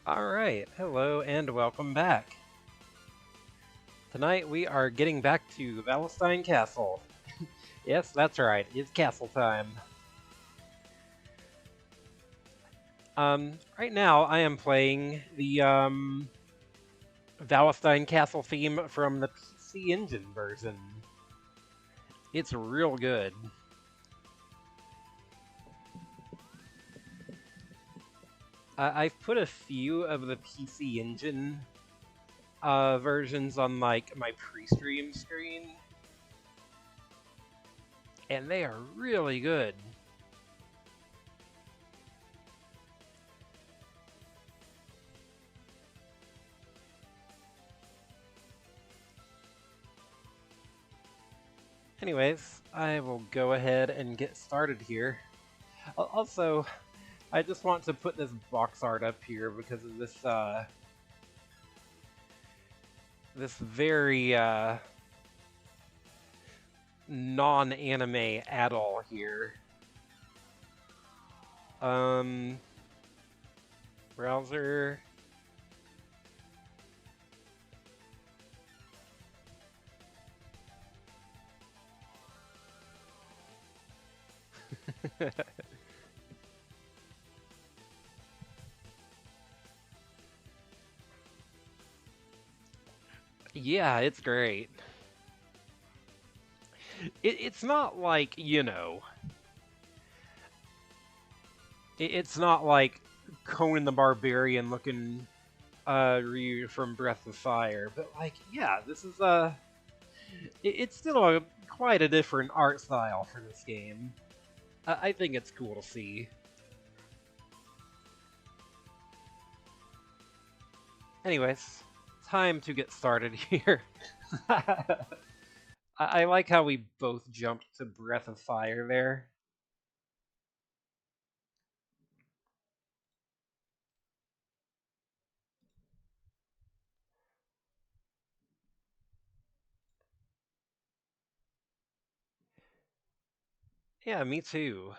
Alright, hello and welcome back. Tonight we are getting back to Valestein Castle. Yes, that's right, it's castle time. Right now I am playing the, Valestein Castle theme from the PC Engine version. It's real good. I've put a few of the PC Engine versions on like my pre-stream screen, and they are really good. Anyways, I will go ahead and get started here. Also, I just want to put this box art up here because of this, this very, non-anime at all here. Browser. Yeah, it's great. It's not like, it's not like Conan the Barbarian looking Ryu from Breath of Fire, but like, yeah, this is it's still quite a different art style for this game. I think it's cool to see. Anyways, time to get started here. I like how we both jumped to Breath of Fire there. Yeah, me too.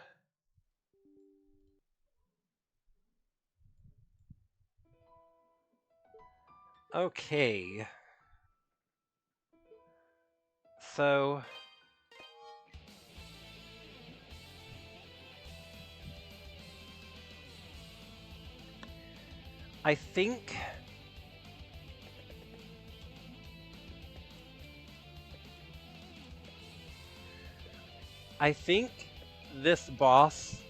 Okay. So, I think I think this boss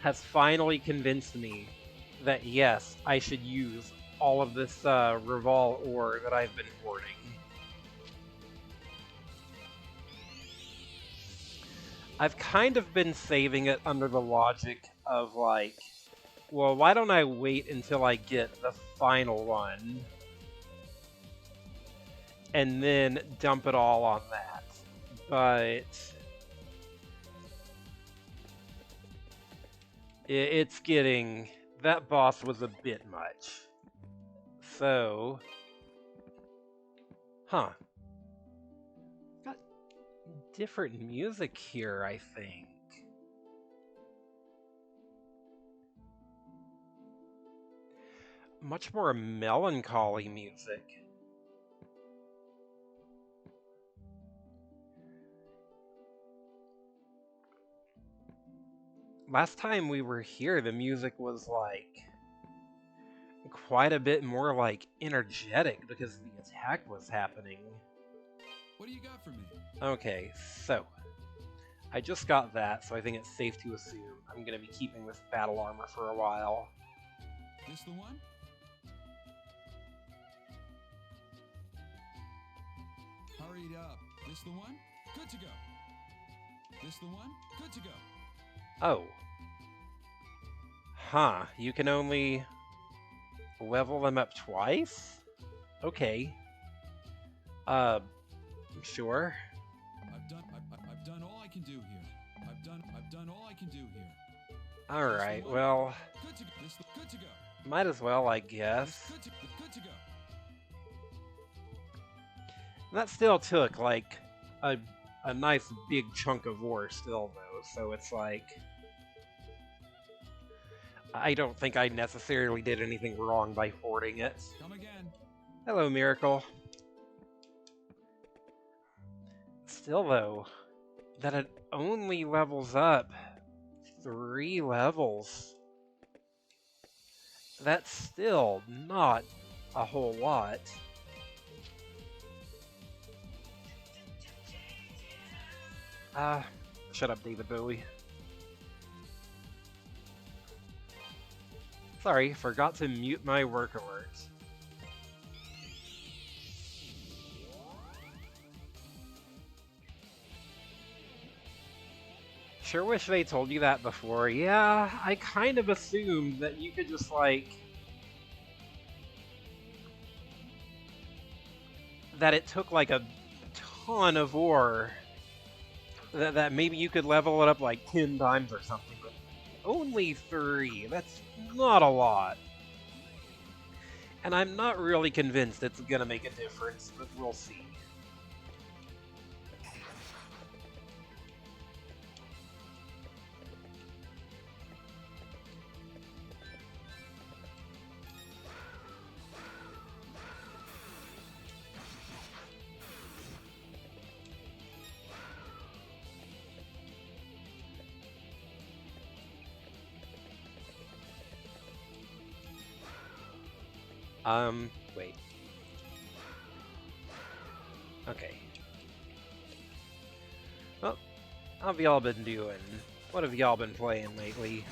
has finally convinced me that yes, I should use all of this Revol ore that I've been hoarding. I've kind of been saving it under the logic of like, well, why don't I wait until I get the final one and then dump it all on that. But it's getting... that boss was a bit much. So... Huh. Got different music here, I think. Much more melancholy music. Last time we were here, the music was like... quite a bit more like energetic because the attack was happening. What do you got for me? Okay, so I just got that, so I think it's safe to assume I'm gonna be keeping this battle armor for a while. This the one? Hurry up. This the one? Good to go. This the one? Good to go. Oh. Huh, you can only level them up twice? Okay. Sure. I've done all I can do here. I've done all I can do here. Alright, well, Good to go. might as well, I guess. Good to go. That still took, like, a nice big chunk of ore still, though, so it's like... I don't think I necessarily did anything wrong by hoarding it. Come again. Hello, Miracle. Still, though, that it only levels up 3 levels. That's still not a whole lot. Shut up, David Bowie. Sorry, forgot to mute my work alert. Sure wish they told you that before. Yeah, I kind of assumed that you could just, like... that it took, like, a ton of ore. That maybe you could level it up, like, 10 times or something, but only 3. That's not a lot. And I'm not really convinced it's gonna make a difference, but we'll see. Wait. Okay. Well, how have y'all been doing? What have y'all been playing lately?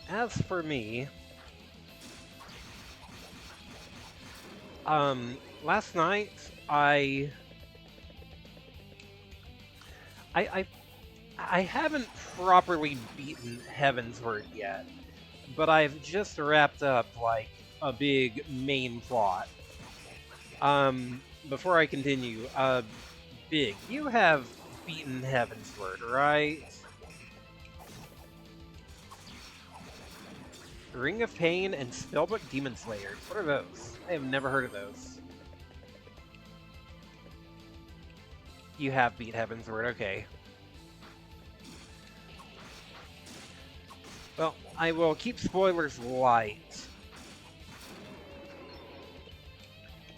As for me, last night I I haven't properly beaten Heavensward yet, but I've just wrapped up like a big main plot. Before I continue, Big, you have beaten Heavensward, right? Ring of Pain and Spellbook Demon Slayers. What are those? I have never heard of those. You have beat Heavensward, okay. Well, I will keep spoilers light.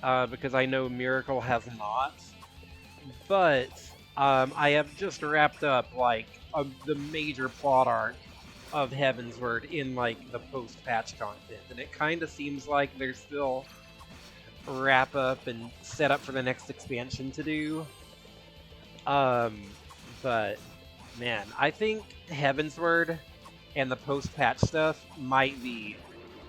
Because I know Miracle has not. But, I have just wrapped up, like, the major plot arc of Heavensward in, like, the post-patch content. And it kind of seems like there's still wrap up and set up for the next expansion to do. But, man, I think Heavensward and the post-patch stuff might be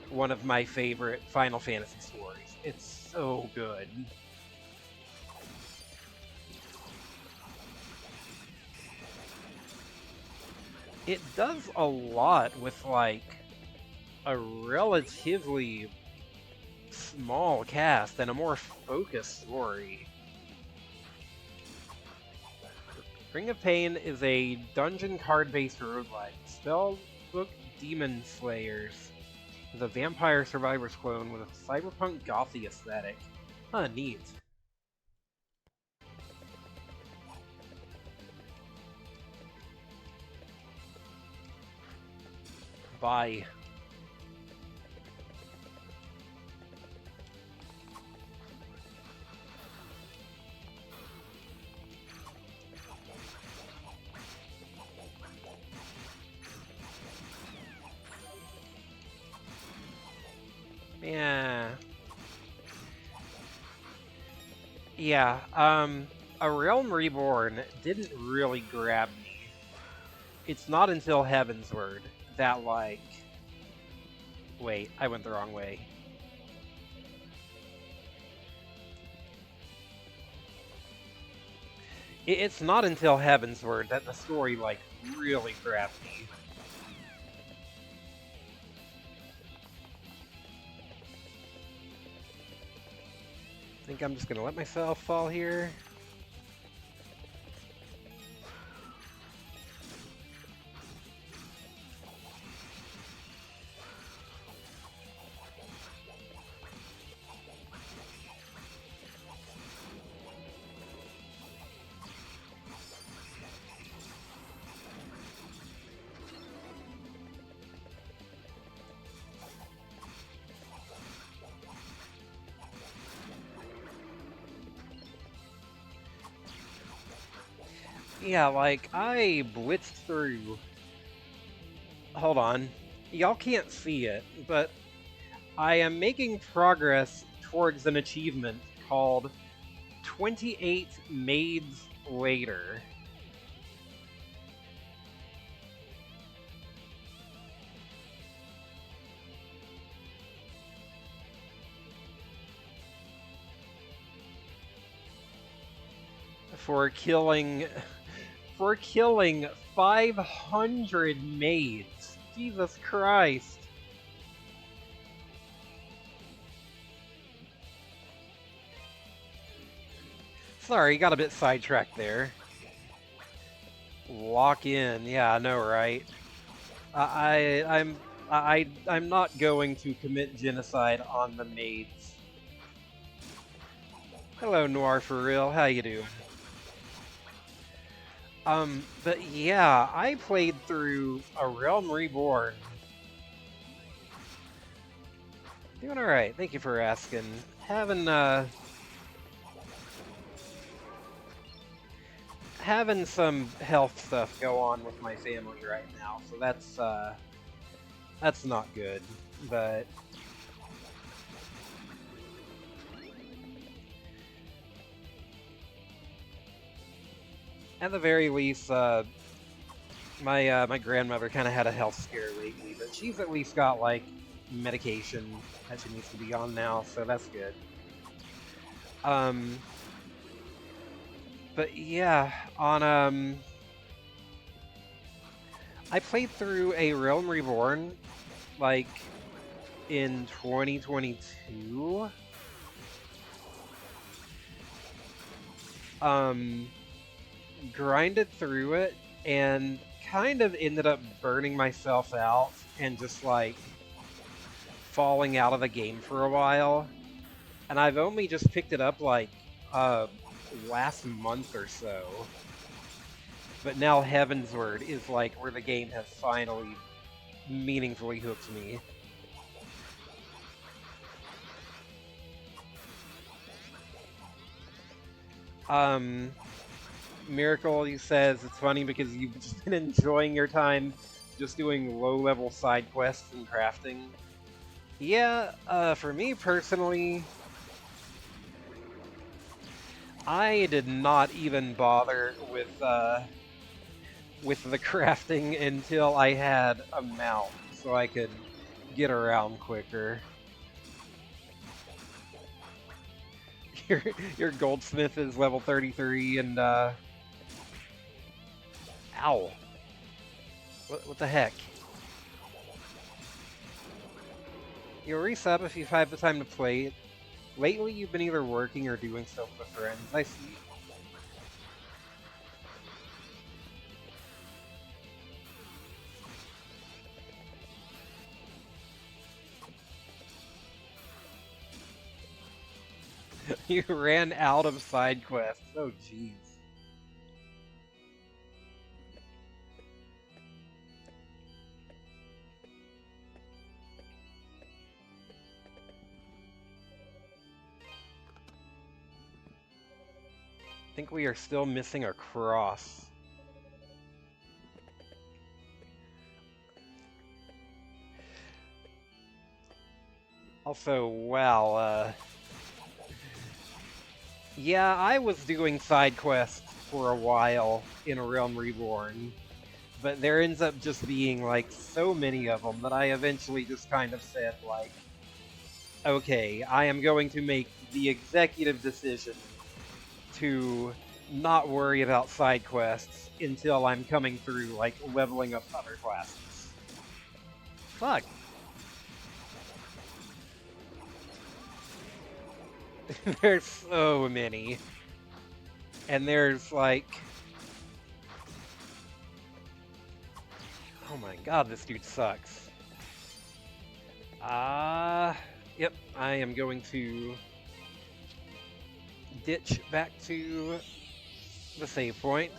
one of my favorite Final Fantasy stories. It's so good. It does a lot with, like, a relatively small cast and a more focused story. Ring of Pain is a dungeon card-based roguelike. Spellbook Demon Slayers is a Vampire Survivors clone with a cyberpunk gothy aesthetic. Huh, neat. Bye. Yeah. Yeah, A Realm Reborn didn't really grab me. It's not until Heavensward that, like... Wait, I went the wrong way. It's not until Heavensward that the story, like, really grabbed me. I think I'm just gonna let myself fall here. Yeah, like, I blitzed through... Hold on. Y'all can't see it, but I am making progress towards an achievement called 28 Maids Later. For killing 500 maids. Jesus Christ. Sorry, got a bit sidetracked there. Lock in. Yeah, I know, right? I'm not going to commit genocide on the maids. Hello, Noir for real. How you doing? But yeah, I played through A Realm Reborn. Doing alright, thank you for asking. Having some health stuff go on with my family right now, so that's not good. But at the very least, my grandmother kind of had a health scare lately, but she's at least got like medication that she needs to be on now, so that's good. Um, but yeah, I played through A Realm Reborn like in 2022. Grinded through it and kind of ended up burning myself out and just like falling out of the game for a while. And I've only just picked it up like last month or so. But now Heavensward is like where the game has finally meaningfully hooked me. Miracle, he says it's funny because you've just been enjoying your time just doing low-level side quests and crafting. Yeah, for me personally, I did not even bother with the crafting until I had a mount, so I could get around quicker. Your your goldsmith is level 33, and ow, what the heck? You'll resub if you've had the time to play it. Lately, you've been either working or doing stuff with friends. I see. You ran out of side quests. Oh, jeez. I think we are still missing a cross. Also, wow, yeah, I was doing side quests for a while in A Realm Reborn, but there ends up just being, like, so many of them that I eventually just kind of said, like, okay, I am going to make the executive decision to not worry about side quests until I'm coming through, like, leveling up other classes. Fuck. There's so many. And there's, like... Oh my god, this dude sucks. Yep, I am going to ditch back to the save point.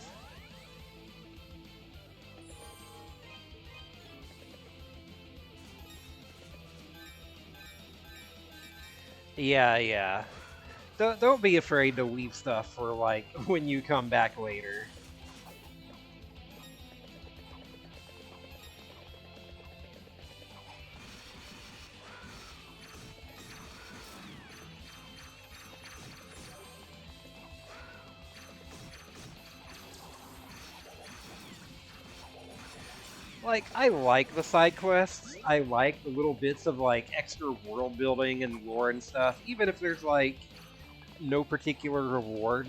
Yeah. Don't be afraid to leave stuff for, like, when you come back later. Like, I like the side quests. I like the little bits of, like, extra world building and lore and stuff, even if there's, like, no particular reward.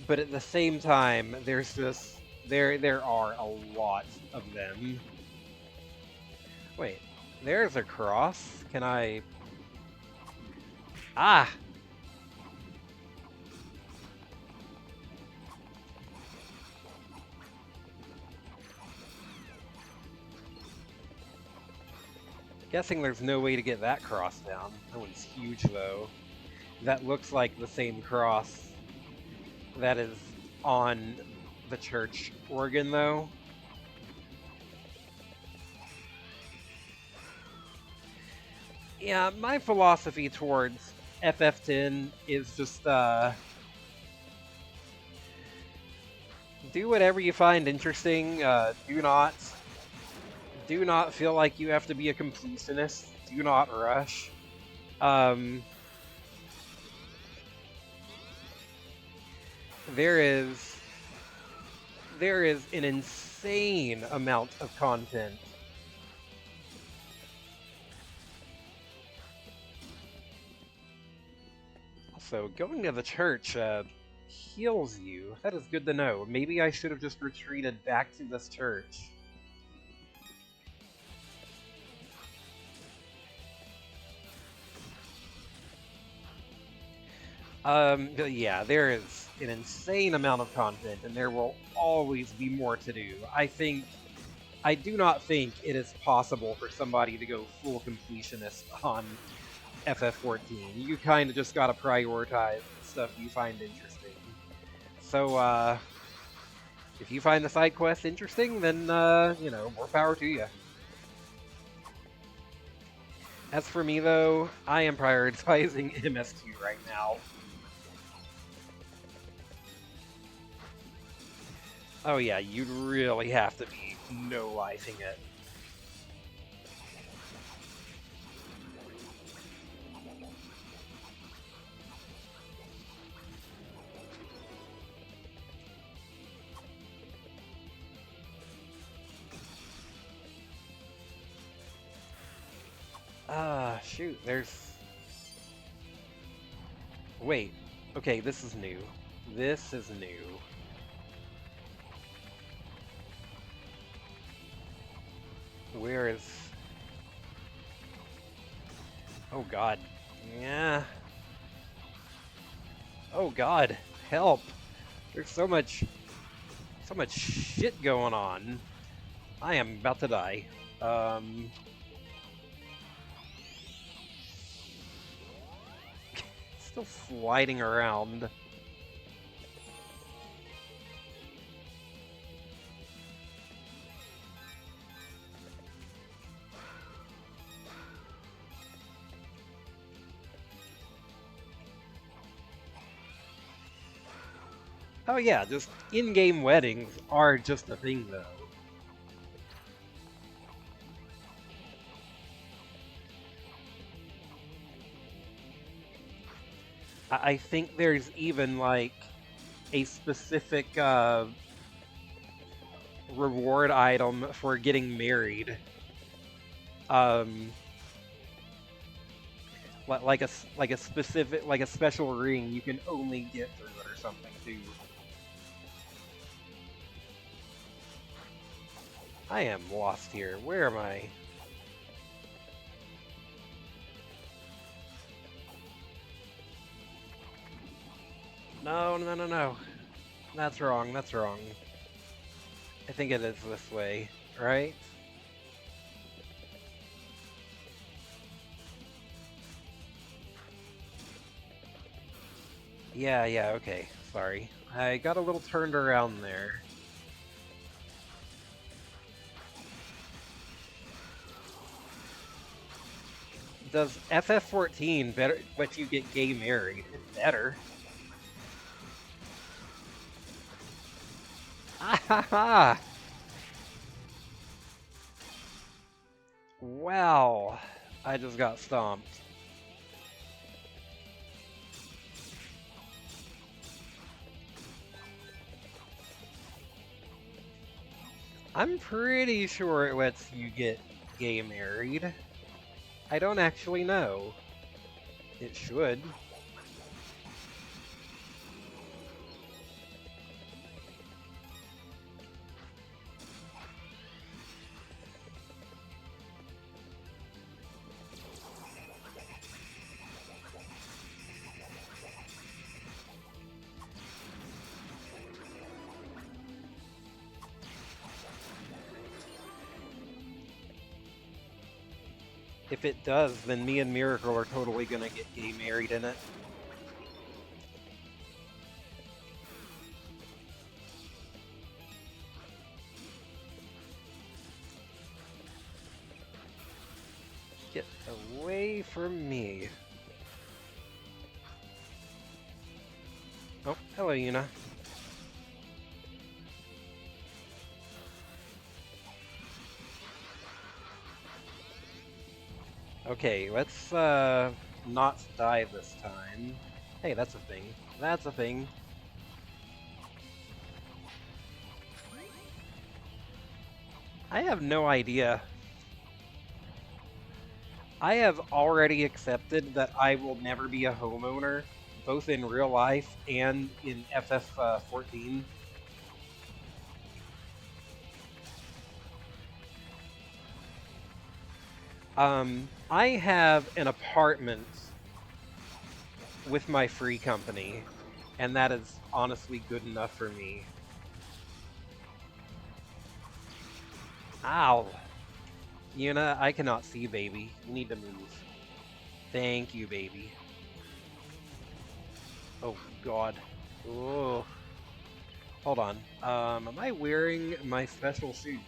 But at the same time, there's just... There are a lot of them. Wait, there's a cross? Can I... Ah! Guessing there's no way to get that cross down. That one's huge, though. That looks like the same cross that is on the church organ, though. Yeah, my philosophy towards FF10 is just, do whatever you find interesting. Do not feel like you have to be a completionist. Do not rush. Um, there is an insane amount of content. Also, going to the church heals you. That is good to know. Maybe I should have just retreated back to this church. But yeah, there is an insane amount of content, and there will always be more to do. I do not think it is possible for somebody to go full completionist on FF14. You kind of just gotta prioritize the stuff you find interesting. So, if you find the side quest interesting, then, you know, more power to you. As for me, though, I am prioritizing MSQ right now. Oh yeah, you'd really have to be no-lifing it. Shoot, there's... Wait, okay, this is new. This is new. Where is... Oh god. Yeah. Oh god, help! There's so much shit going on. I am about to die. Still sliding around. Oh yeah, just in-game weddings are just a thing, though. I think there's even, like, a specific, reward item for getting married. Like a specific, like a special ring you can only get through it or something, too. I am lost here. Where am I? No, no, no, no. That's wrong, that's wrong. I think it is this way, right? Yeah, okay. Sorry. I got a little turned around there. Does FF14 better let you get gay married? It's better. Ah ha ha! Wow. I just got stomped. I'm pretty sure it lets you get gay married. I don't actually know. It should. If it does, then me and Miracle are totally gonna get gay married in it. Get away from me. Oh, hello, Yuna. Okay, let's not die this time. Hey, that's a thing. That's a thing. I have no idea. I have already accepted that I will never be a homeowner, both in real life and in FF14. I have an apartment with my free company, and that is honestly good enough for me. Ow. Yuna, I cannot see, baby. You need to move. Thank you, baby. Oh, God. Oh. Hold on. Am I wearing my special shoes?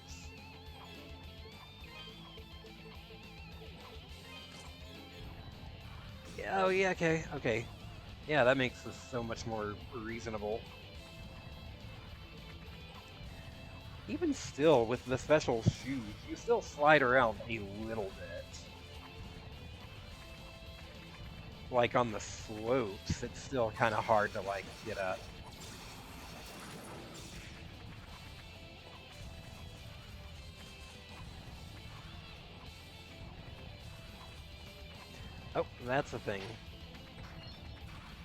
Yeah, oh, yeah, okay, okay. Yeah, that makes this so much more reasonable. Even still, with the special shoes, you still slide around a little bit. Like on the slopes, it's still kind of hard to, like, get up. Oh, that's a thing.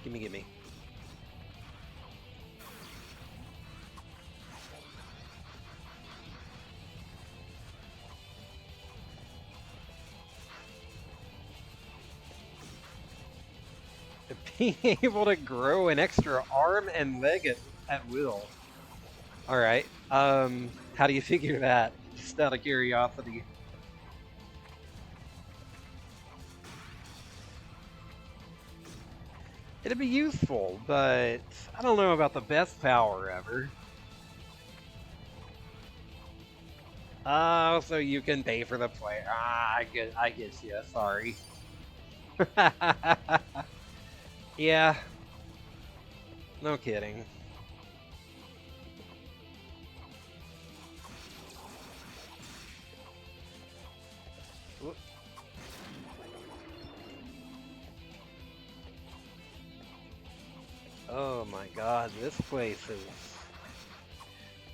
Gimme, gimme. Being able to grow an extra arm and leg at will. Alright, how do you figure that? Just out of curiosity. It'd be useful, but I don't know about the best power ever. Oh, so you can pay for the play. Ah, I get you. Sorry. Yeah, no kidding. Oh my God, this place is.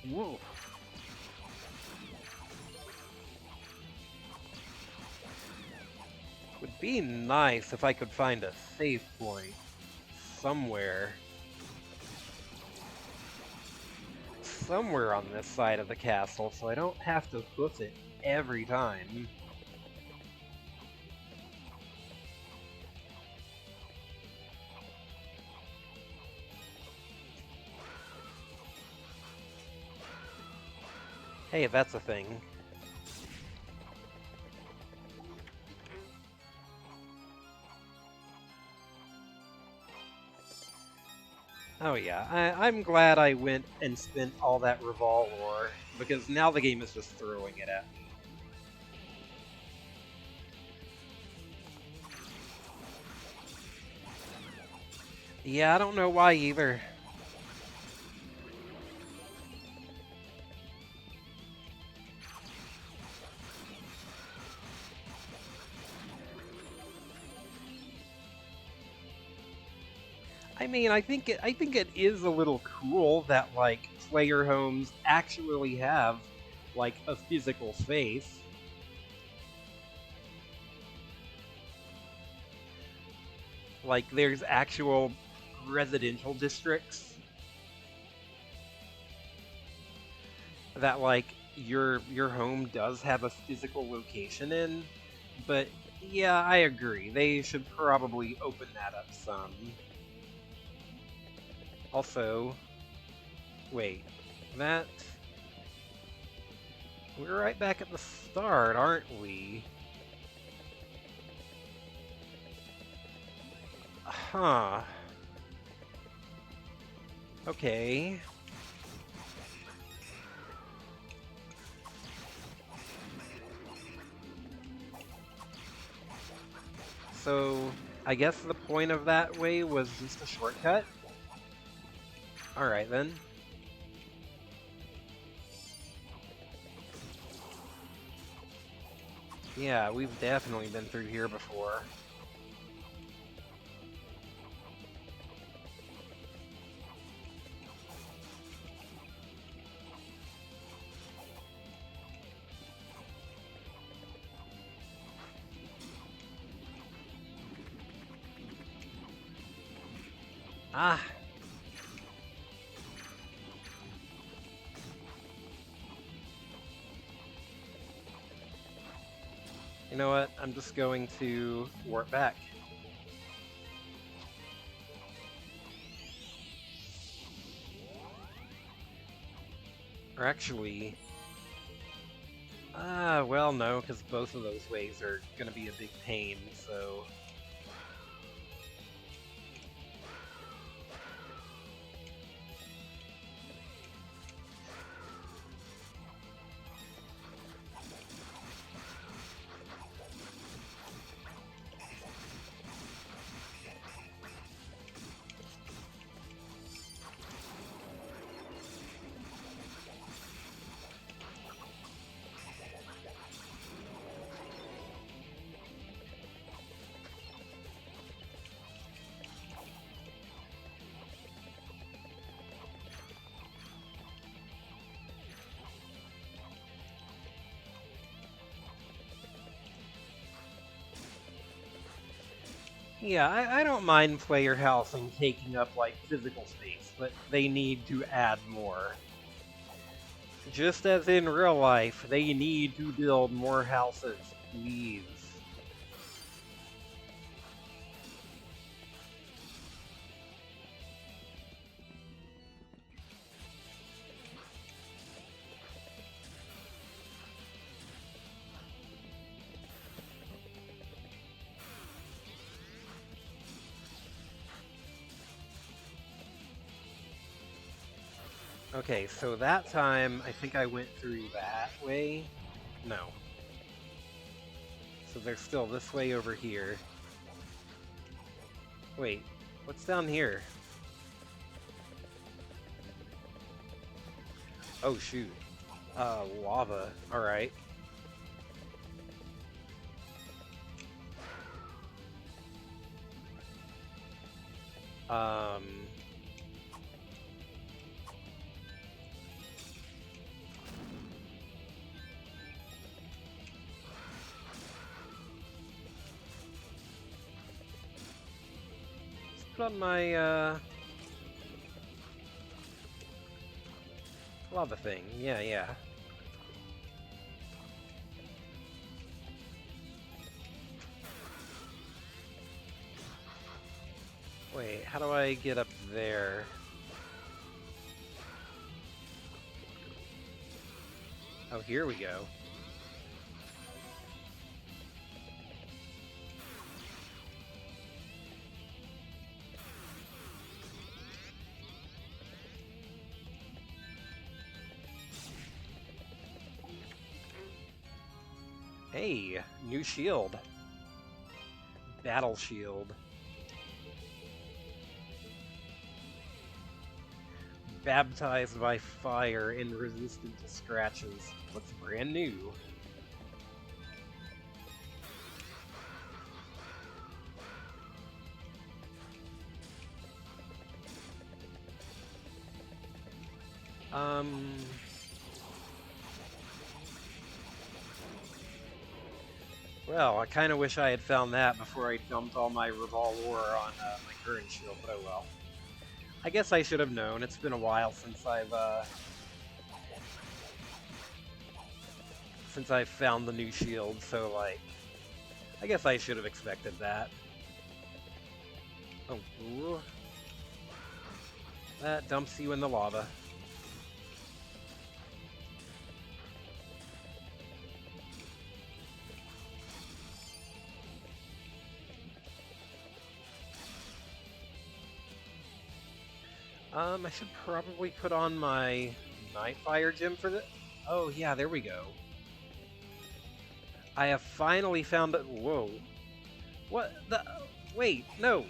Whoa. Would be nice if I could find a save point somewhere. Somewhere on this side of the castle, so I don't have to hoof it every time. Hey, that's a thing. Oh yeah, I'm glad I went and spent all that Revolver, because now the game is just throwing it at me. Yeah, I don't know why either. I mean, I think it is a little cool that like player homes actually have like a physical space. Like there's actual residential districts that like your home does have a physical location in, but yeah, I agree. They should probably open that up some. Also, wait, that we're right back at the start, aren't we? Huh. Okay. So, I guess the point of that way was just a shortcut? Alright then. Yeah, we've definitely been through here before. Ah! You know what? I'm just going to warp back. Or actually... well, no, because both of those ways are going to be a big pain, so... Yeah, I don't mind player housing taking up, like, physical space, but they need to add more. Just as in real life, they need to build more houses, please. Okay, so that time, I think I went through that way. No. So there's still this way over here. Wait, what's down here? Oh, shoot. Lava. Alright. Um... Let's put on my, lava thing. Yeah, yeah. Wait, how do I get up there? Oh, here we go. Hey, new shield. Battle shield. Baptized by fire and resistant to scratches. What's brand new? Um... Well, I kind of wish I had found that before I dumped all my Revolver on my current shield, but oh well. I guess I should have known. It's been a while since I've found the new shield, so like, I guess I should have expected that. Oh, ooh. That dumps you in the lava. I should probably put on my Nightfire gem for this. Oh yeah, there we go. I have finally found it. Whoa. What the? Wait, no.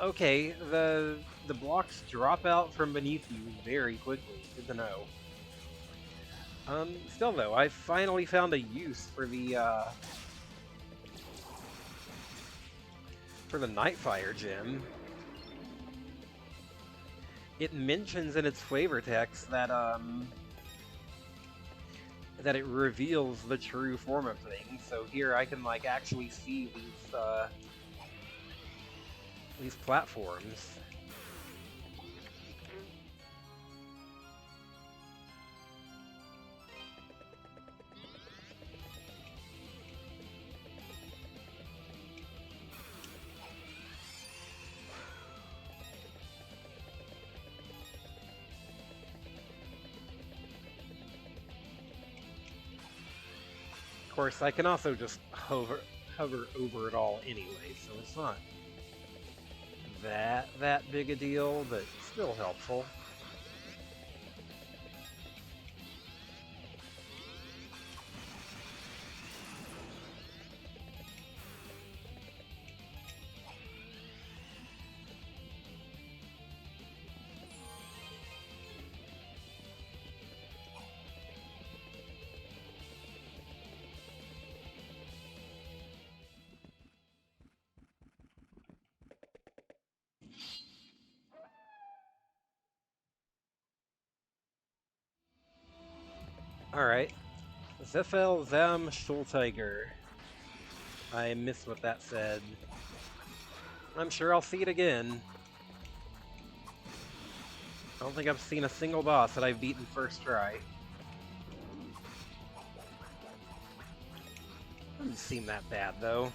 Okay, the blocks drop out from beneath you very quickly. Good to know. Still though, I finally found a use for the Nightfire gem. It mentions in its flavor text that that it reveals the true form of things. So here I can like actually see these platforms. Of course, I can also just hover over it all anyway, so it's not that big a deal, but still helpful. Alright. Zefel Zam Schulteiger. I missed what that said. I'm sure I'll see it again. I don't think I've seen a single boss that I've beaten first try. Doesn't seem that bad, though.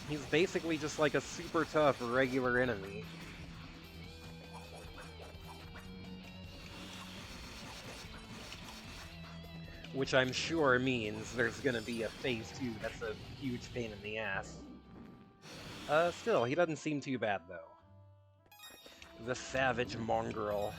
He's basically just like a super tough regular enemy. Which I'm sure means there's gonna be a phase 2 that's a huge pain in the ass. Still, he doesn't seem too bad, though. The savage mongrel.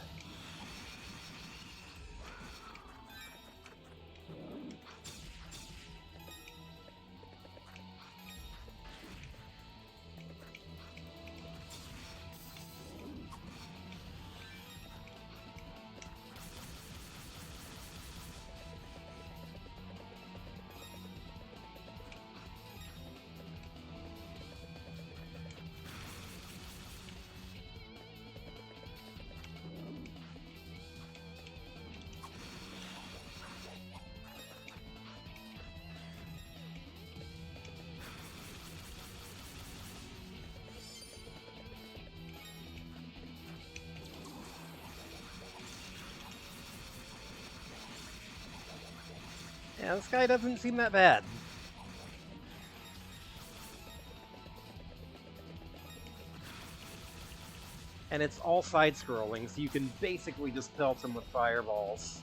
Yeah, this guy doesn't seem that bad. And it's all side-scrolling, so you can basically just pelt him with fireballs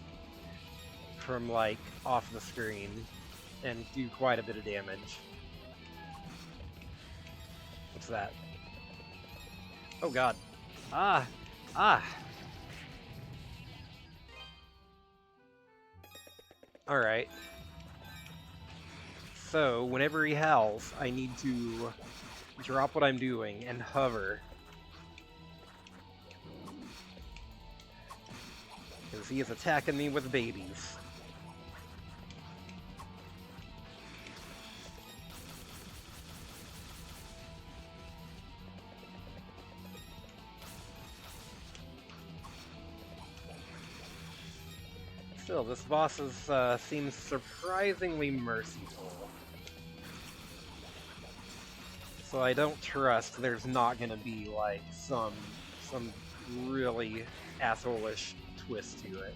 from, like, off the screen and do quite a bit of damage. What's that? Oh god. Ah! Ah! Alright. So, whenever he howls, I need to drop what I'm doing and hover. Because he is attacking me with babies. Still, this boss seems surprisingly merciful. So I don't trust there's not gonna be, like, some really asshole-ish twist to it.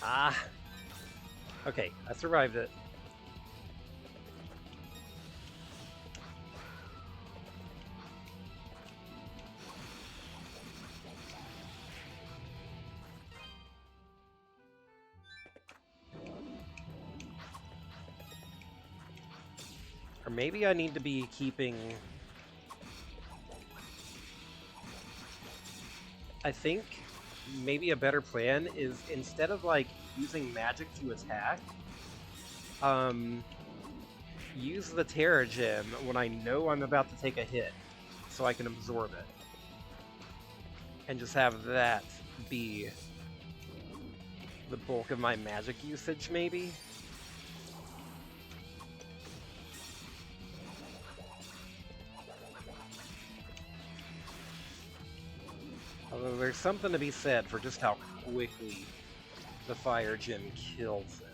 Ah! Okay, I survived it. Or maybe I need to be keeping... I think maybe a better plan is, instead of, like, using magic to attack, use the Terra Gem when I know I'm about to take a hit, so I can absorb it. And just have that be the bulk of my magic usage, maybe? Although there's something to be said for just how quickly the Fire Gem kills him.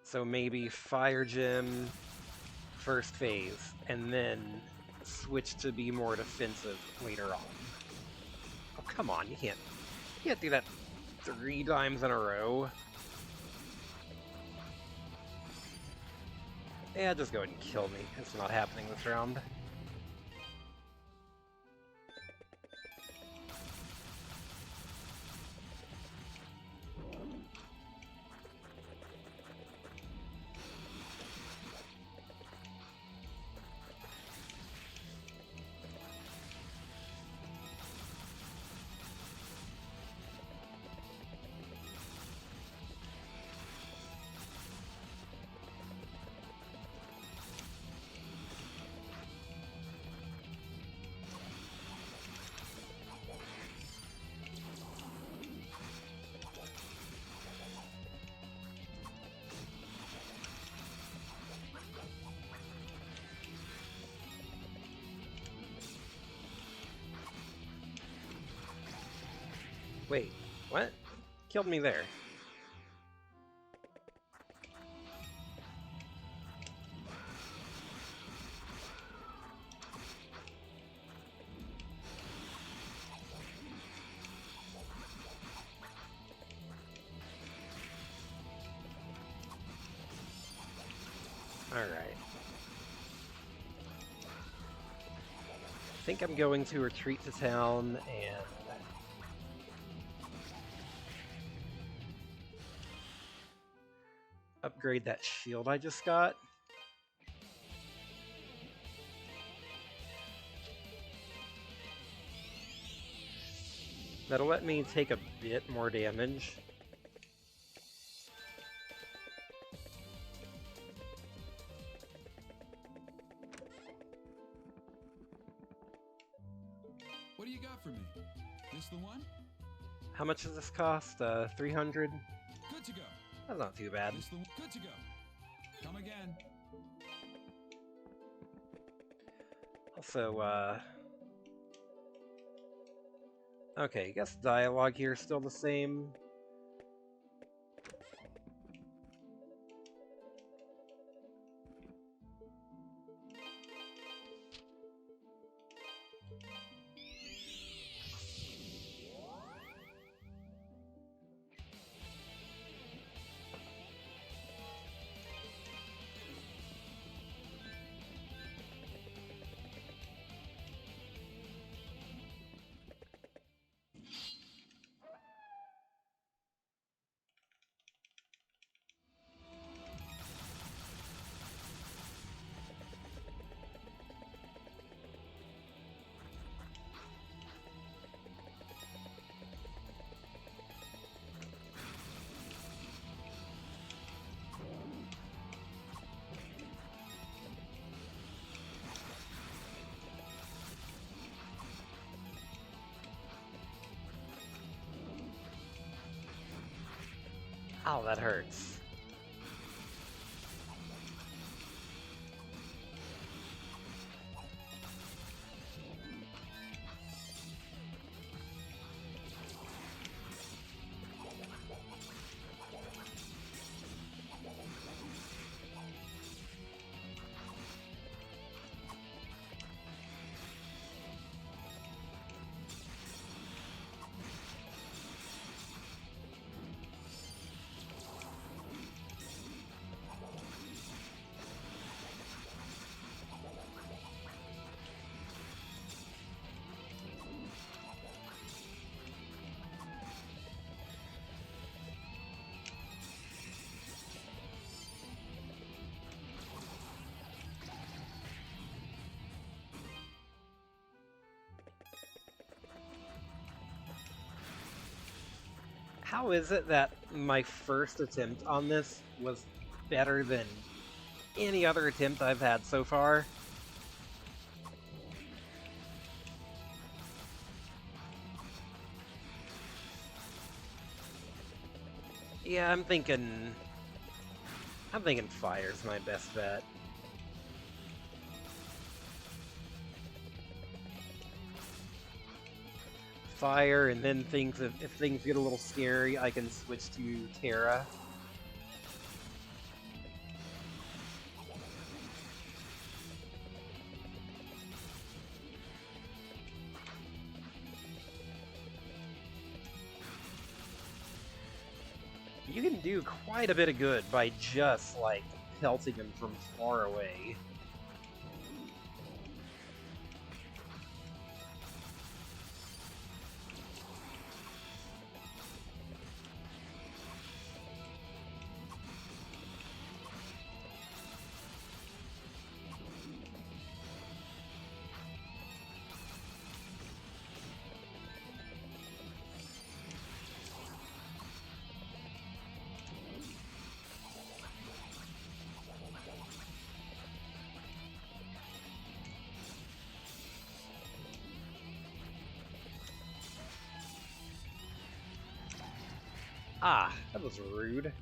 So maybe Fire Gem first phase, and then switch to be more defensive later on. Oh, come on, you can't do that 3 times in a row. Yeah, just go ahead and kill me. It's not happening this round. Wait, what? Killed me there. Alright. I think I'm going to retreat to town and... upgrade that shield I just got. That'll let me take a bit more damage. What do you got for me? This the one? How much does this cost? 300? Good to go. That's not too bad. This the one? Good to go. Come again. Also, okay, I guess dialogue here is still the same. Ow, that hurts. How is it that my first attempt on this was better than any other attempt I've had so far? Yeah, I'm thinking fire's my best bet. Fire, and then if things get a little scary, I can switch to Terra. You can do quite a bit of good by just, like, pelting him from far away. Ah, that was rude.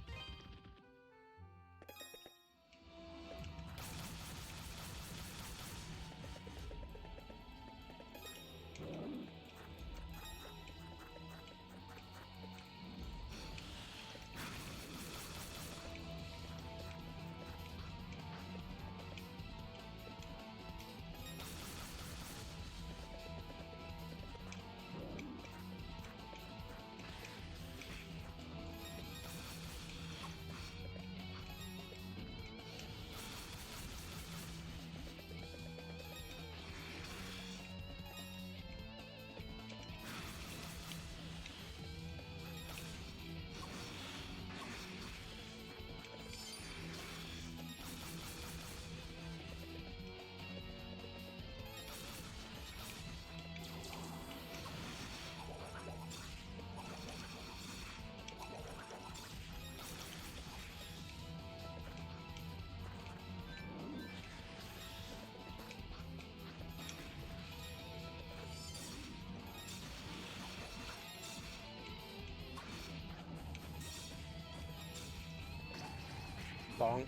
Bonk.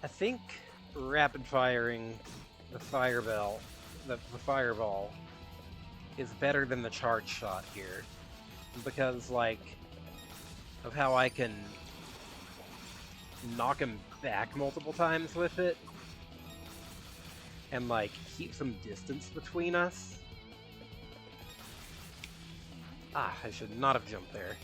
I think rapid firing the fireball, the fireball, is better than the charge shot here, because like of how I can knock him back multiple times with it, and like keep some distance between us. Ah, I should not have jumped there.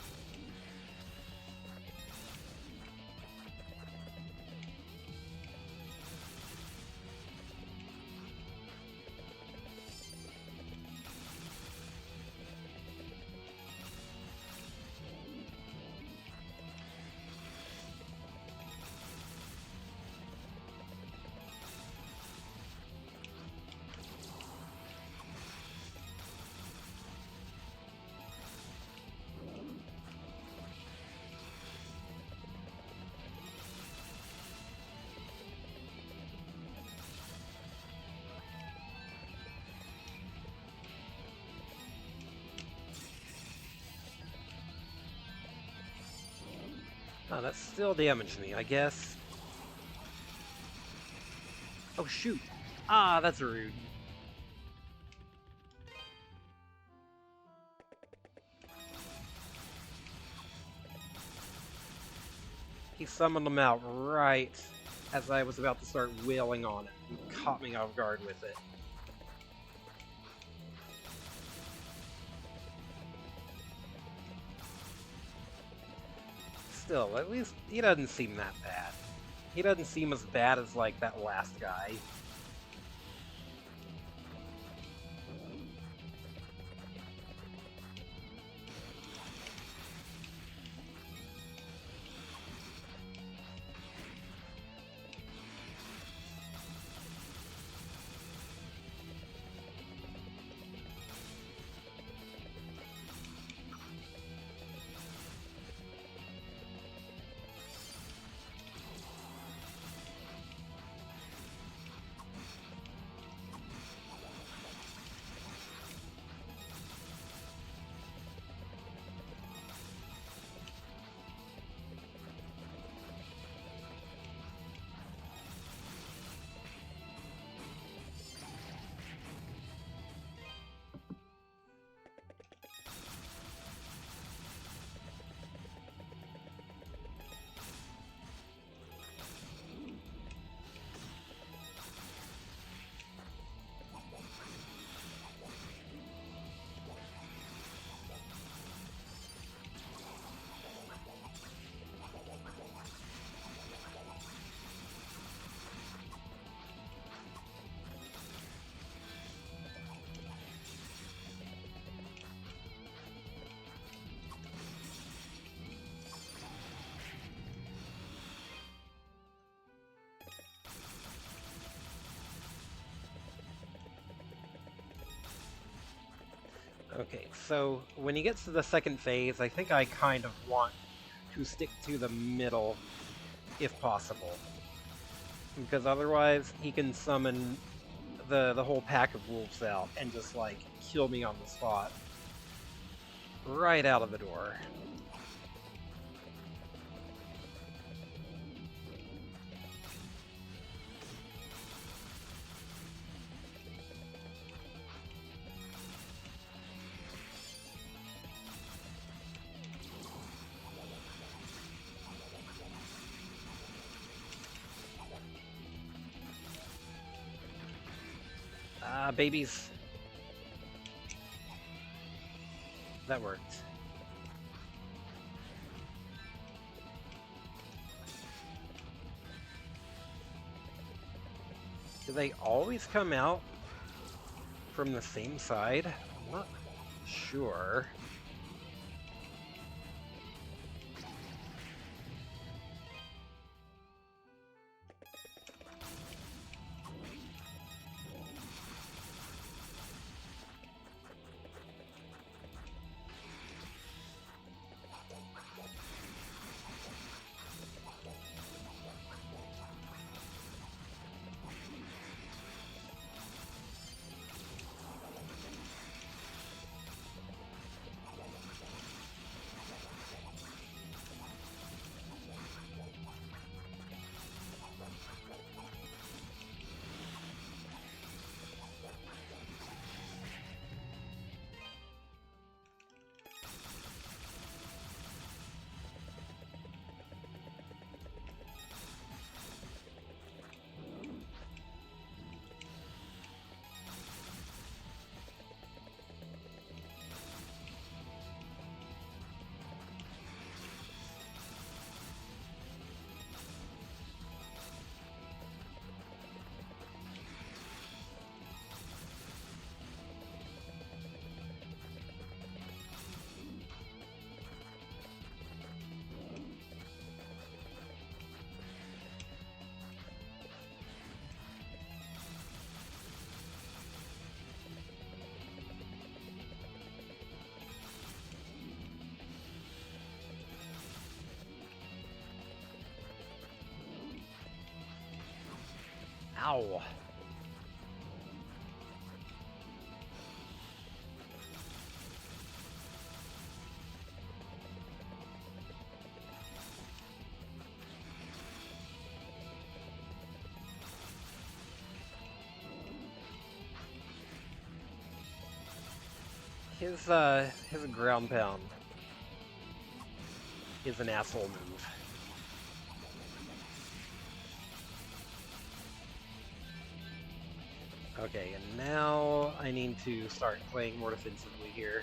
Oh, that still damaged me, I guess. Oh, shoot. Ah, that's rude. He summoned them out right as I was about to start wailing on it and caught me off guard with it. Still, at least he doesn't seem that bad. He doesn't seem as bad as, like, that last guy. Okay, so when he gets to the second phase, I think I kind of want to stick to the middle, if possible. Because otherwise, he can summon the whole pack of wolves out and just, like, kill me on the spot. Right out of the door. Ah, babies. That worked. Do they always come out from the same side? I'm not sure. Ow. his ground pound is an asshole move. Okay, and now I need to start playing more defensively here.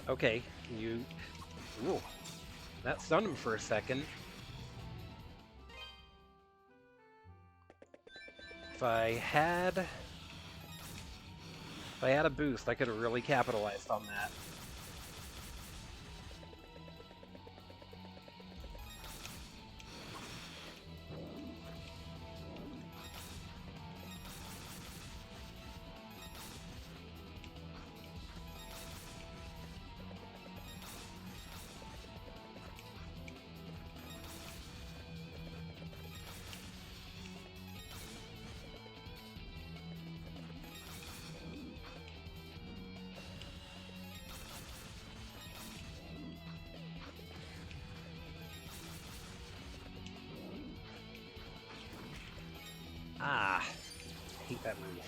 Okay, you... Ooh, that stunned him for a second. If I had a boost, I could have really capitalized on that. Ah, I hate that move.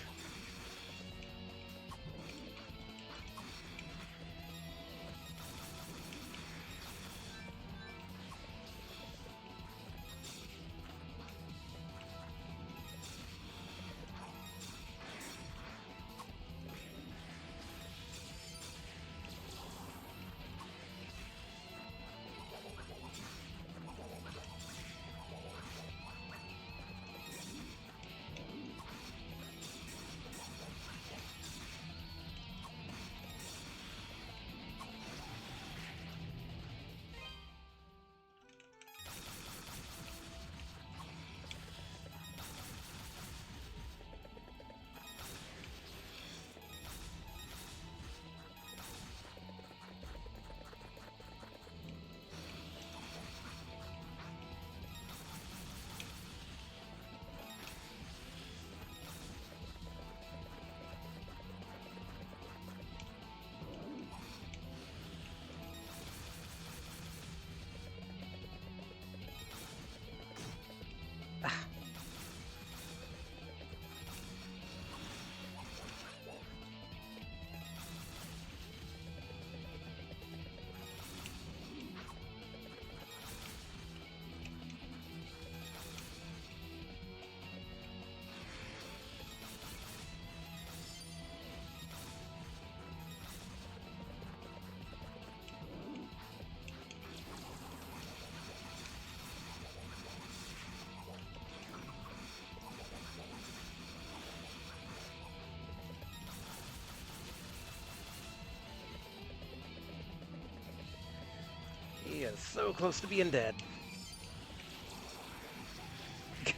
He is so close to being dead.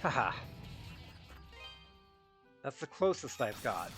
Gah. That's the closest I've got.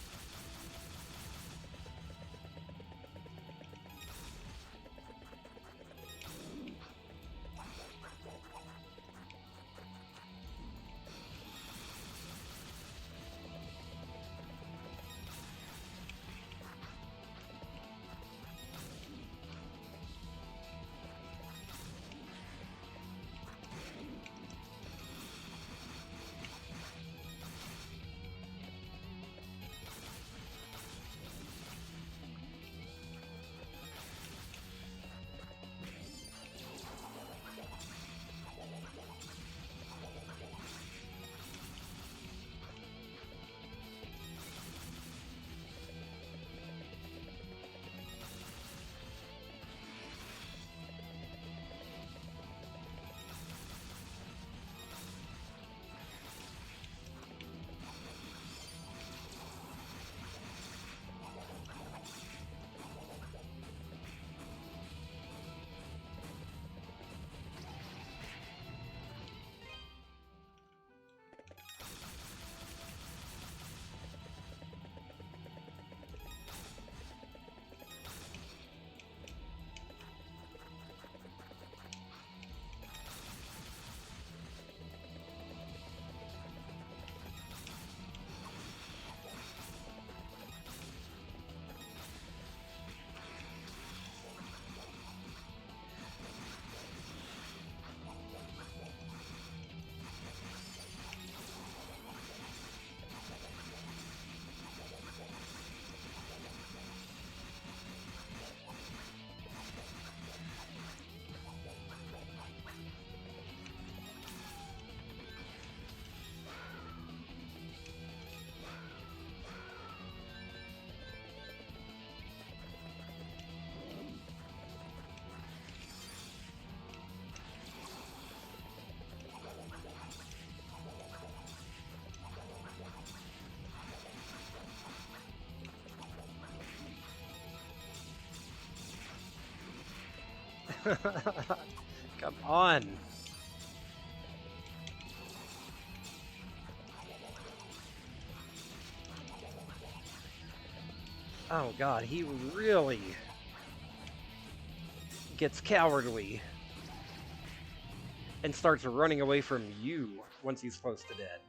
Come on. Oh god, he really gets cowardly and starts running away from you once he's close to dead.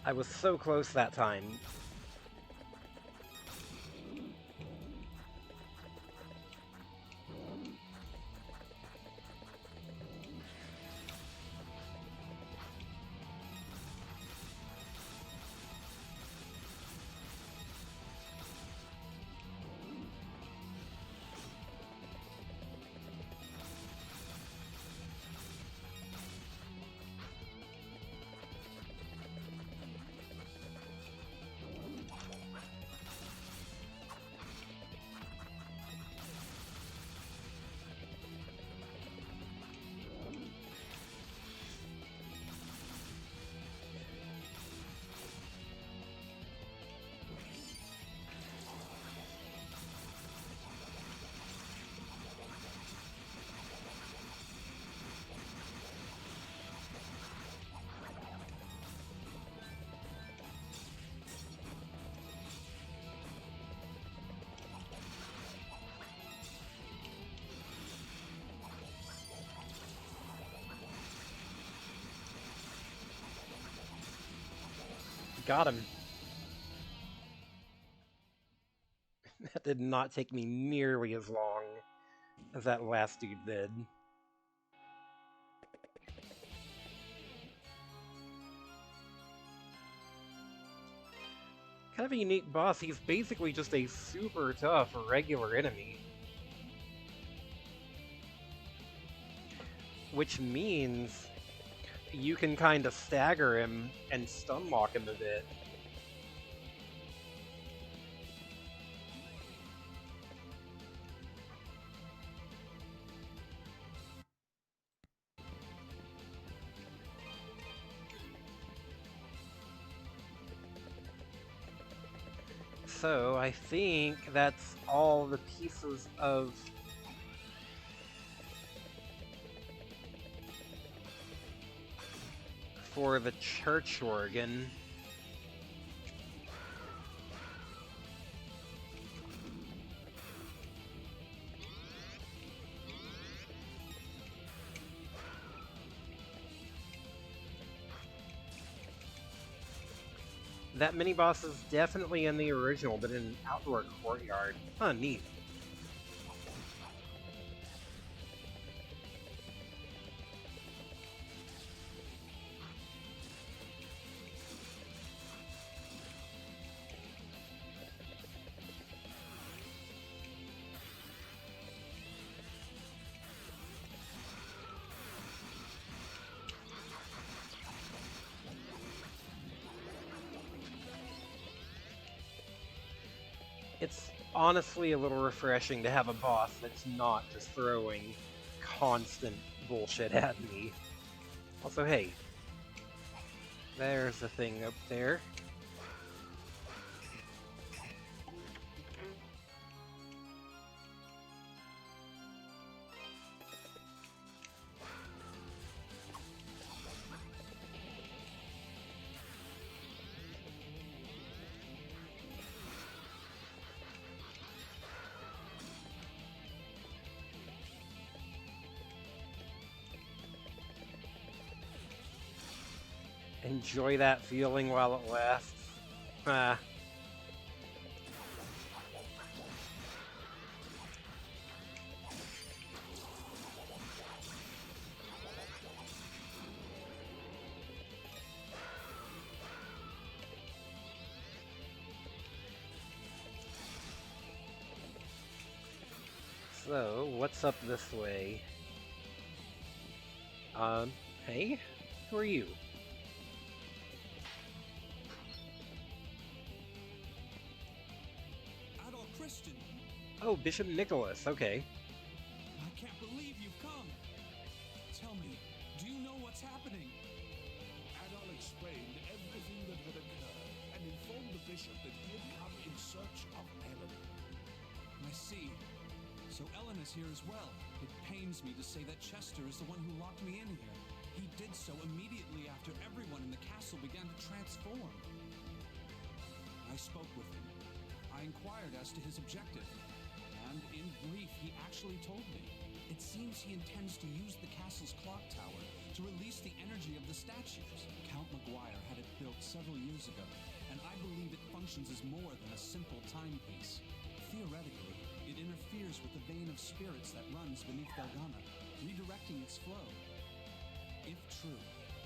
I was so close that time. Got him. That did not take me nearly as long as that last dude did. Kind of a unique boss. He's basically just a super tough regular enemy. Which means you can kind of stagger him and stun lock him a bit. So I think that's all the pieces of for the church organ. That mini-boss is definitely in the original, but in an outdoor courtyard. Huh, neat. It's honestly a little refreshing to have a boss that's not just throwing constant bullshit at me. Also, hey, there's a thing up there. Enjoy that feeling while it lasts. Ah. So, what's up this way? Hey? Who are you? Christian, Oh, Bishop Nicholas, okay. I can't believe you've come. Tell me, do you know what's happening? Adol explained everything that had occurred and informed the bishop that he had come in search of Eleanor. I see. So Ellen is here as well. It pains me to say that Chester is the one who locked me in here. He did so immediately after everyone in the castle began to transform. I spoke with him. I inquired as to his objective. And in brief, he actually told me. It seems he intends to use the castle's clock tower to release the energy of the statues. Count Maguire had it built several years ago, and I believe it functions as more than a simple timepiece. Theoretically, it interferes with the vein of spirits that runs beneath Felghana, redirecting its flow. If true,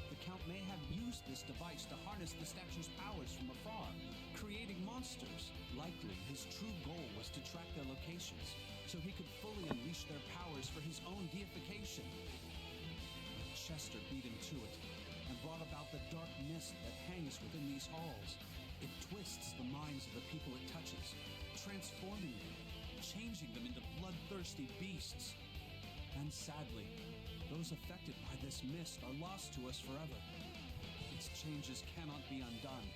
the Count may have used this device to harness the statue's powers from afar, creating monsters. Likely, his true goal was to track their locations, so he could fully unleash their powers for his own deification. But Chester beat him to it, and brought about the dark mist that hangs within these halls. It twists the minds of the people it touches, transforming them, changing them into bloodthirsty beasts. And sadly, those affected by this mist are lost to us forever. Its changes cannot be undone.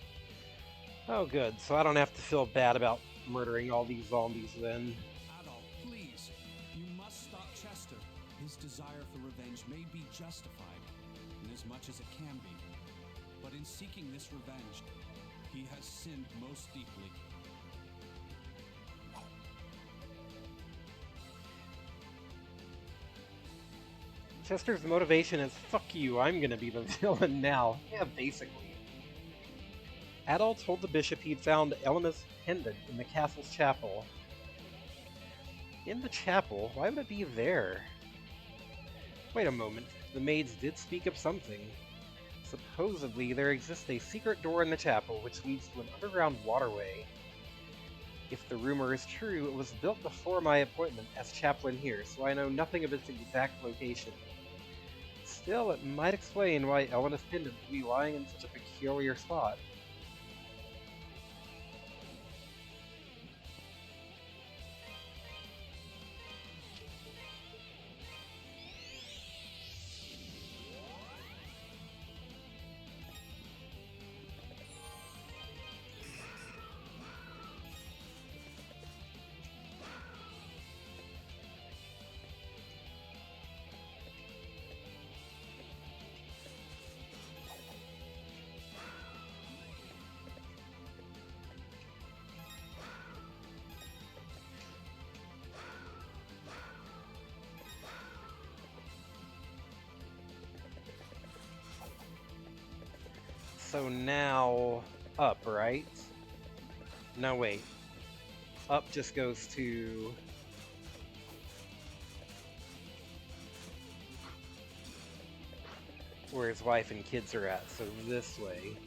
Oh, good. So I don't have to feel bad about murdering all these zombies then. Adolf, please, you must stop Chester. His desire for revenge may be justified, in as much as it can be. But in seeking this revenge, he has sinned most deeply. Chester's motivation is, fuck you, I'm gonna be the villain now. Yeah, basically. Adol told the bishop he'd found Elena's pendant in the castle's chapel. In the chapel? Why would it be there? Wait a moment. The maids did speak of something. Supposedly, there exists a secret door in the chapel which leads to an underground waterway. If the rumor is true, it was built before my appointment as chaplain here, so I know nothing of its exact location. Still, it might explain why Elena's pendant would be lying in such a peculiar spot. So now, up, right? No, wait. Up just goes to... where his wife and kids are at, so this way.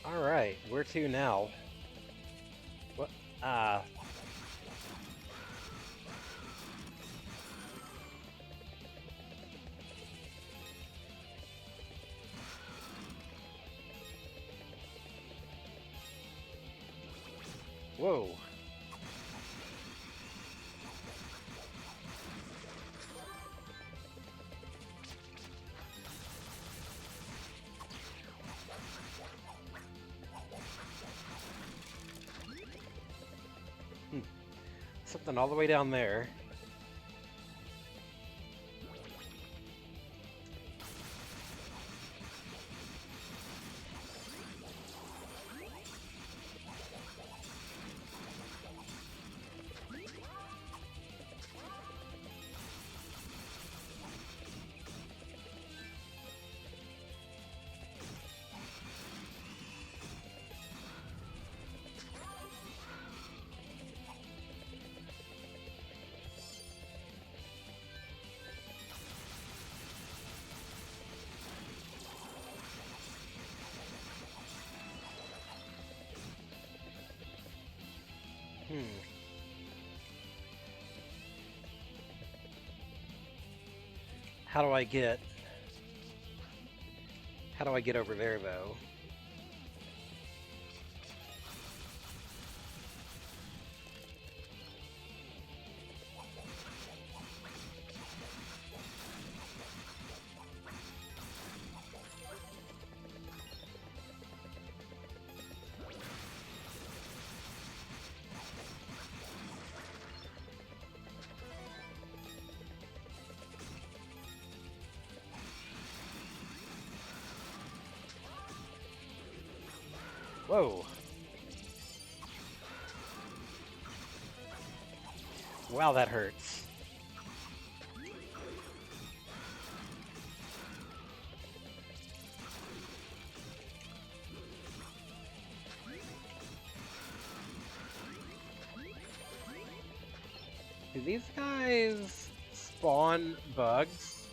Alright, where to now? What? Whoa. Something all the way down there. Hmm. How do I get... How do I get over there, though? Whoa. Wow, that hurts. Do these guys spawn bugs?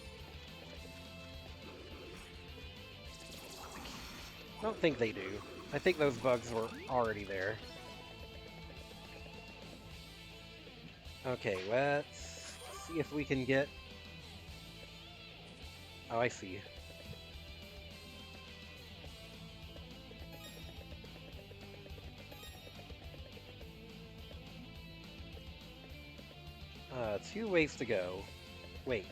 I don't think they do. I think those bugs were already there. Okay, let's see if we can get... Oh, I see. Two ways to go. Wait.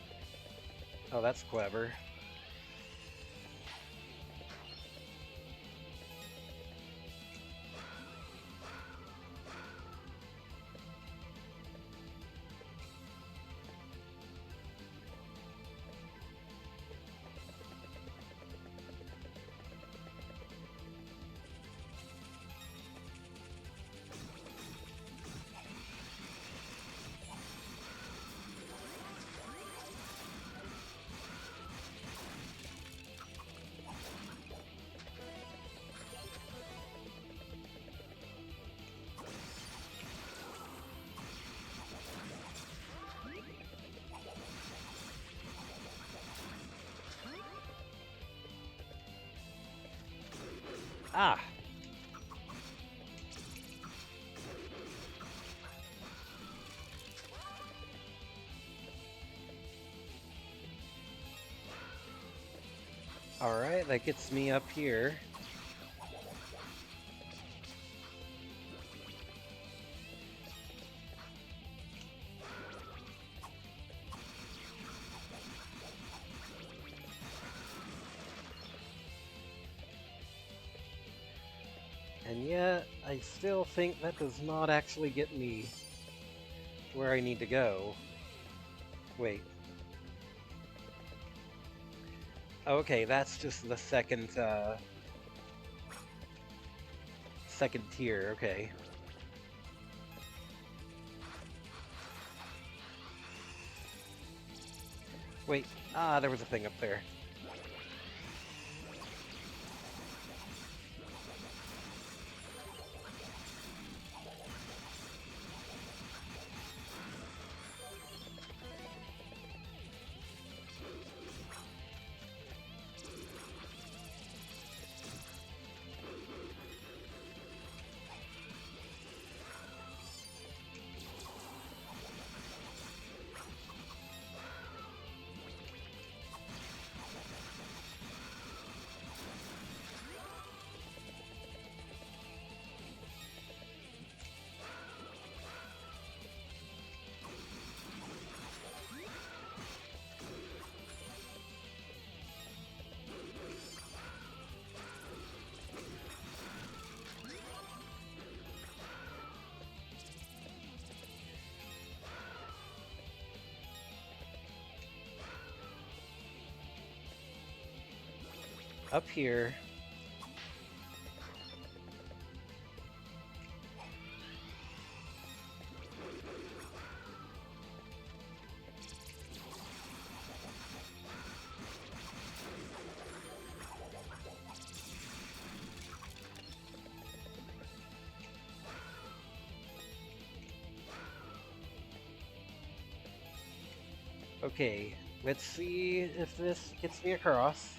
Oh, that's clever. Ah! Alright, that gets me up here. And yet, I still think that does not actually get me where I need to go. Wait. Okay, that's just the second tier, okay. Wait, there was a thing up there. Up here. Okay, let's see if this gets me across.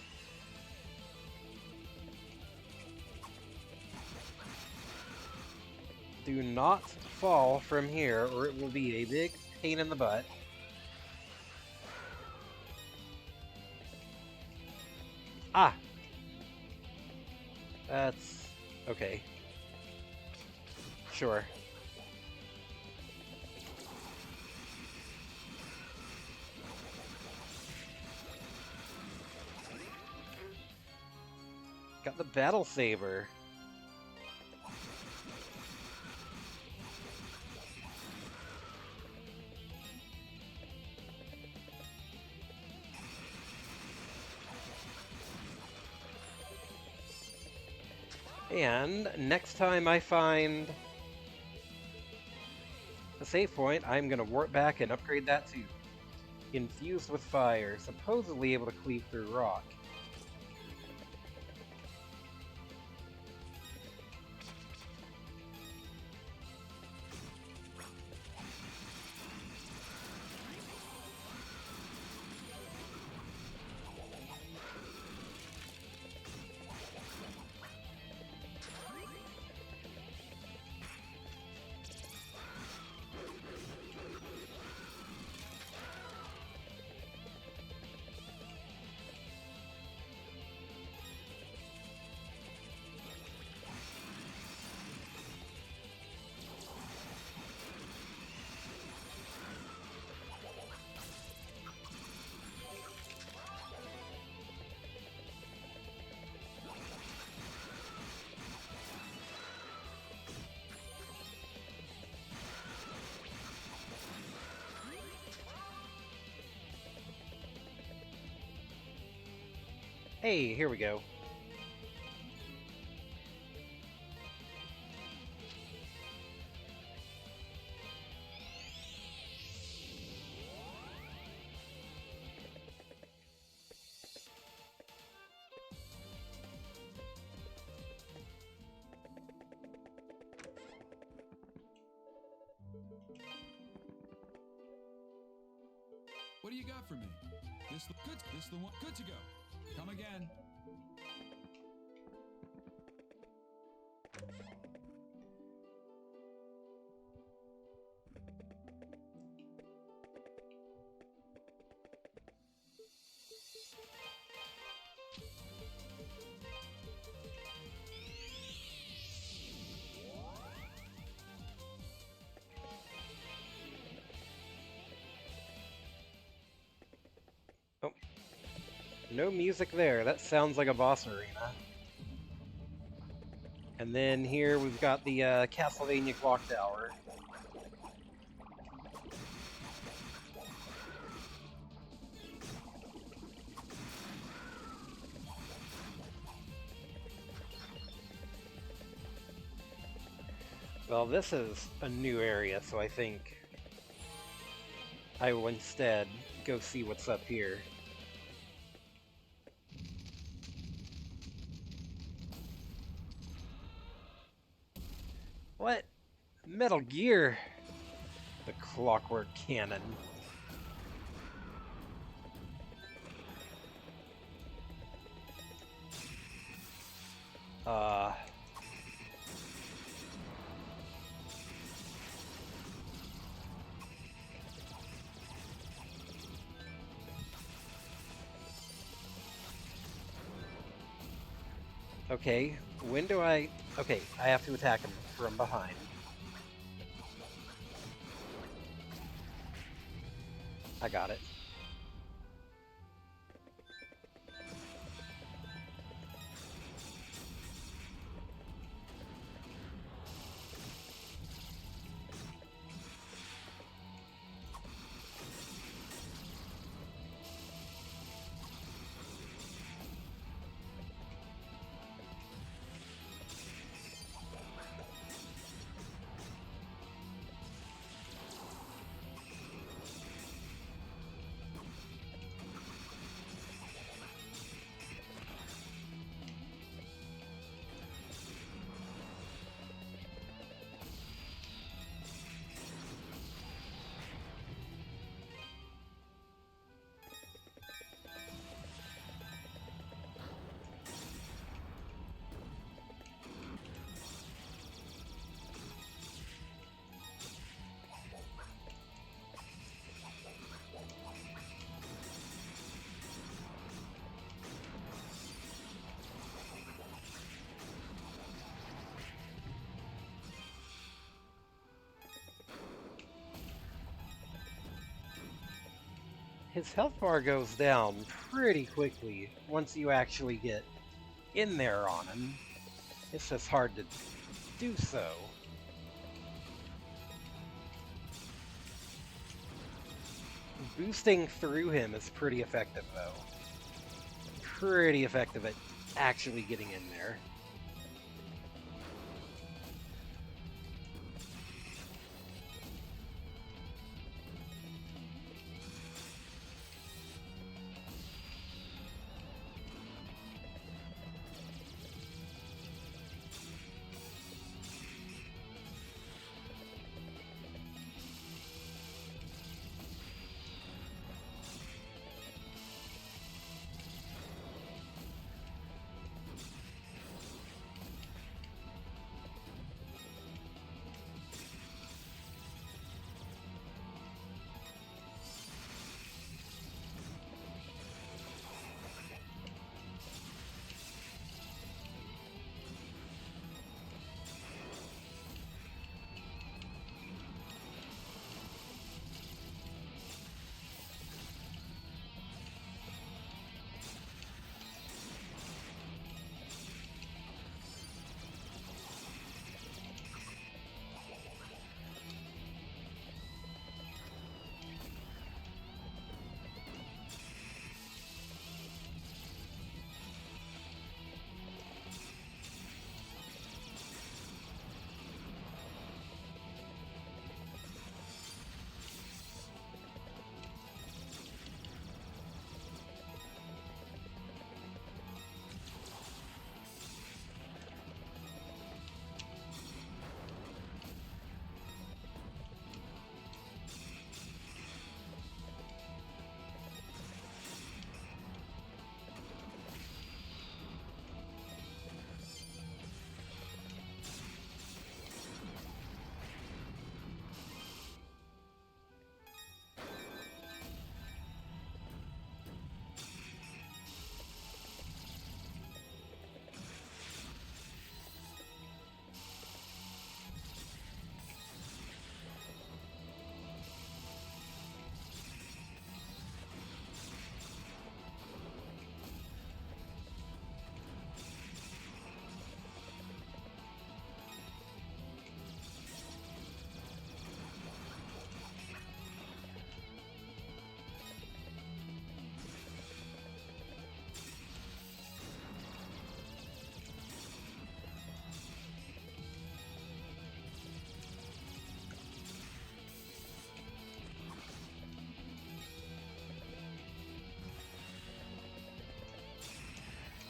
Do not fall from here, or it will be a big pain in the butt. Ah! That's... okay. Sure. Got the battle saber. And next time I find a save point, I'm gonna warp back and upgrade that too. Infused with fire, supposedly able to cleave through rock. Hey, here we go. What do you got for me? This the one. Good to go. Come again. Oh. No music there. That sounds like a boss arena. And then here we've got the Castlevania Clock Tower. Well, this is a new area, so I think I will instead go see what's up here. What? Metal Gear! The Clockwork Cannon. Okay, when do I... Okay, I have to attack him from behind. I got it. his health bar goes down pretty quickly once you actually get in there on him. It's just hard to do so. Boosting through him is pretty effective, though. Pretty effective at actually getting in there.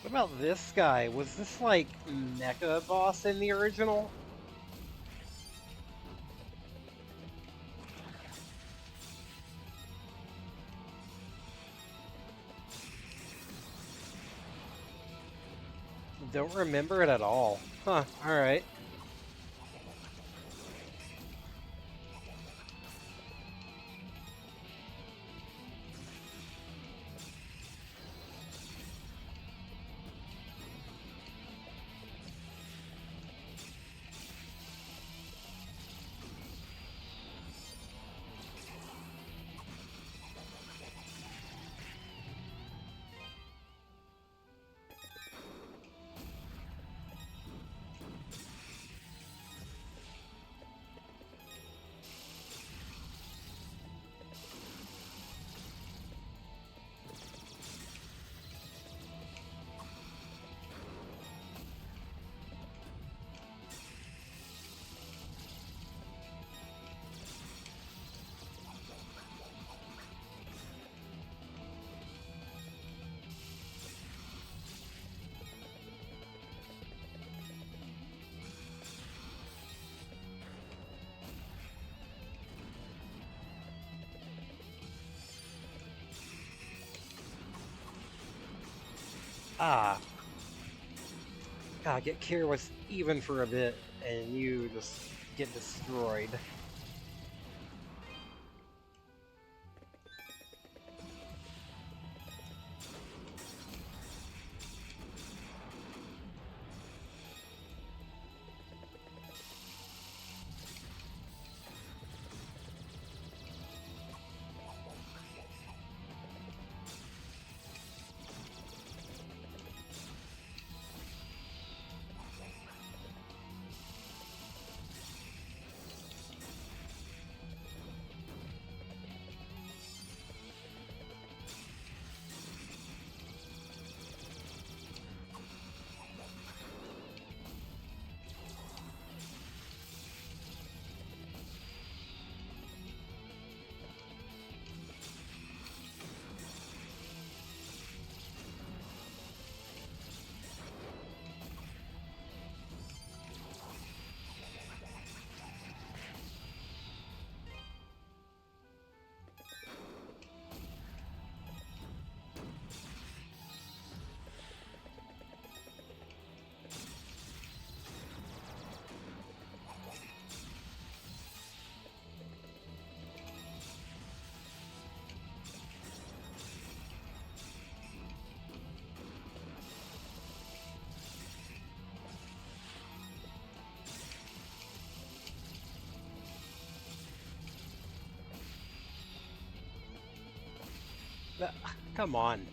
What about this guy? Was this like Mecha Boss in the original? Don't remember it at all. Huh, alright. Ah. God, get careless even for a bit, and you just get destroyed. Come on.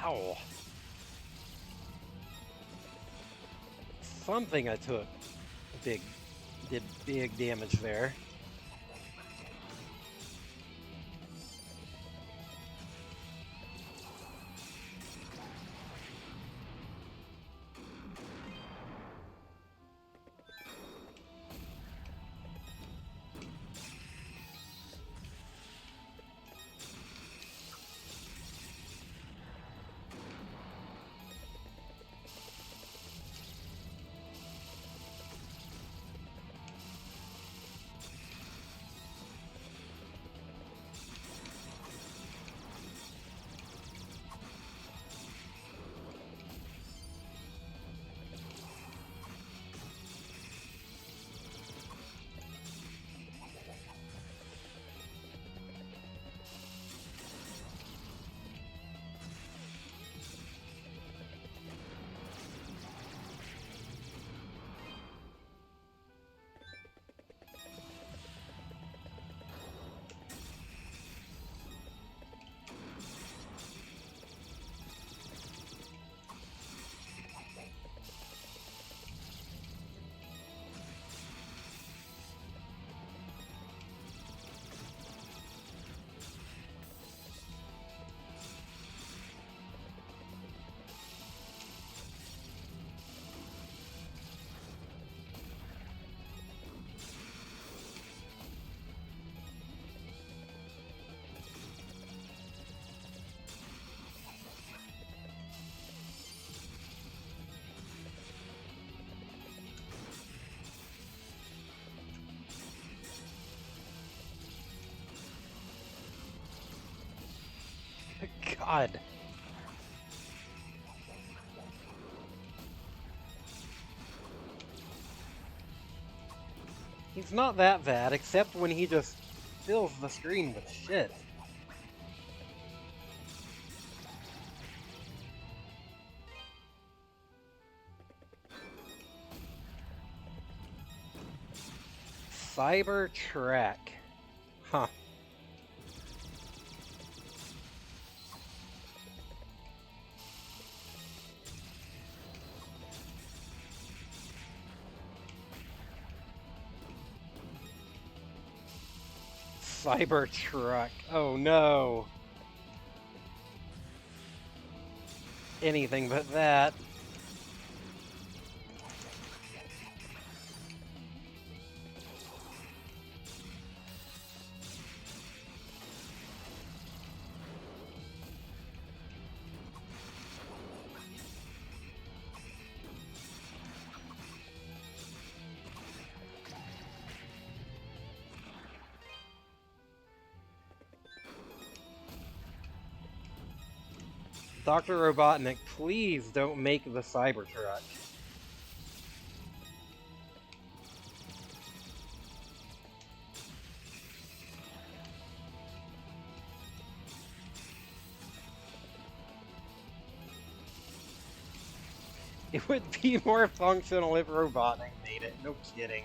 Ow. Something I took big did big damage there. God. He's not that bad, except when he just fills the screen with shit. Cybertrack. Huh. Cybertruck. Oh no. Anything but that. Dr. Robotnik, please don't make the Cybertruck. It would be more functional if Robotnik made it, no kidding.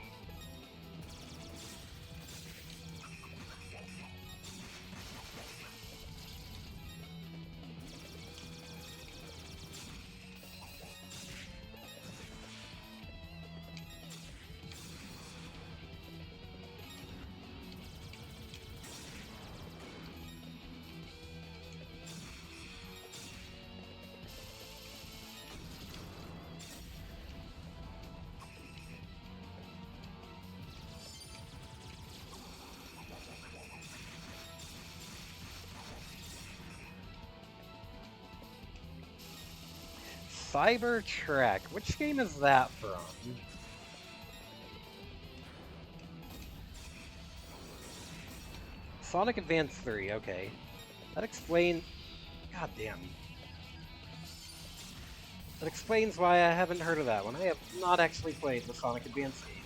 Cybertruck, which game is that from? Sonic Advance 3, okay. That explains... God damn. That explains why I haven't heard of that one. I have not actually played the Sonic Advance games.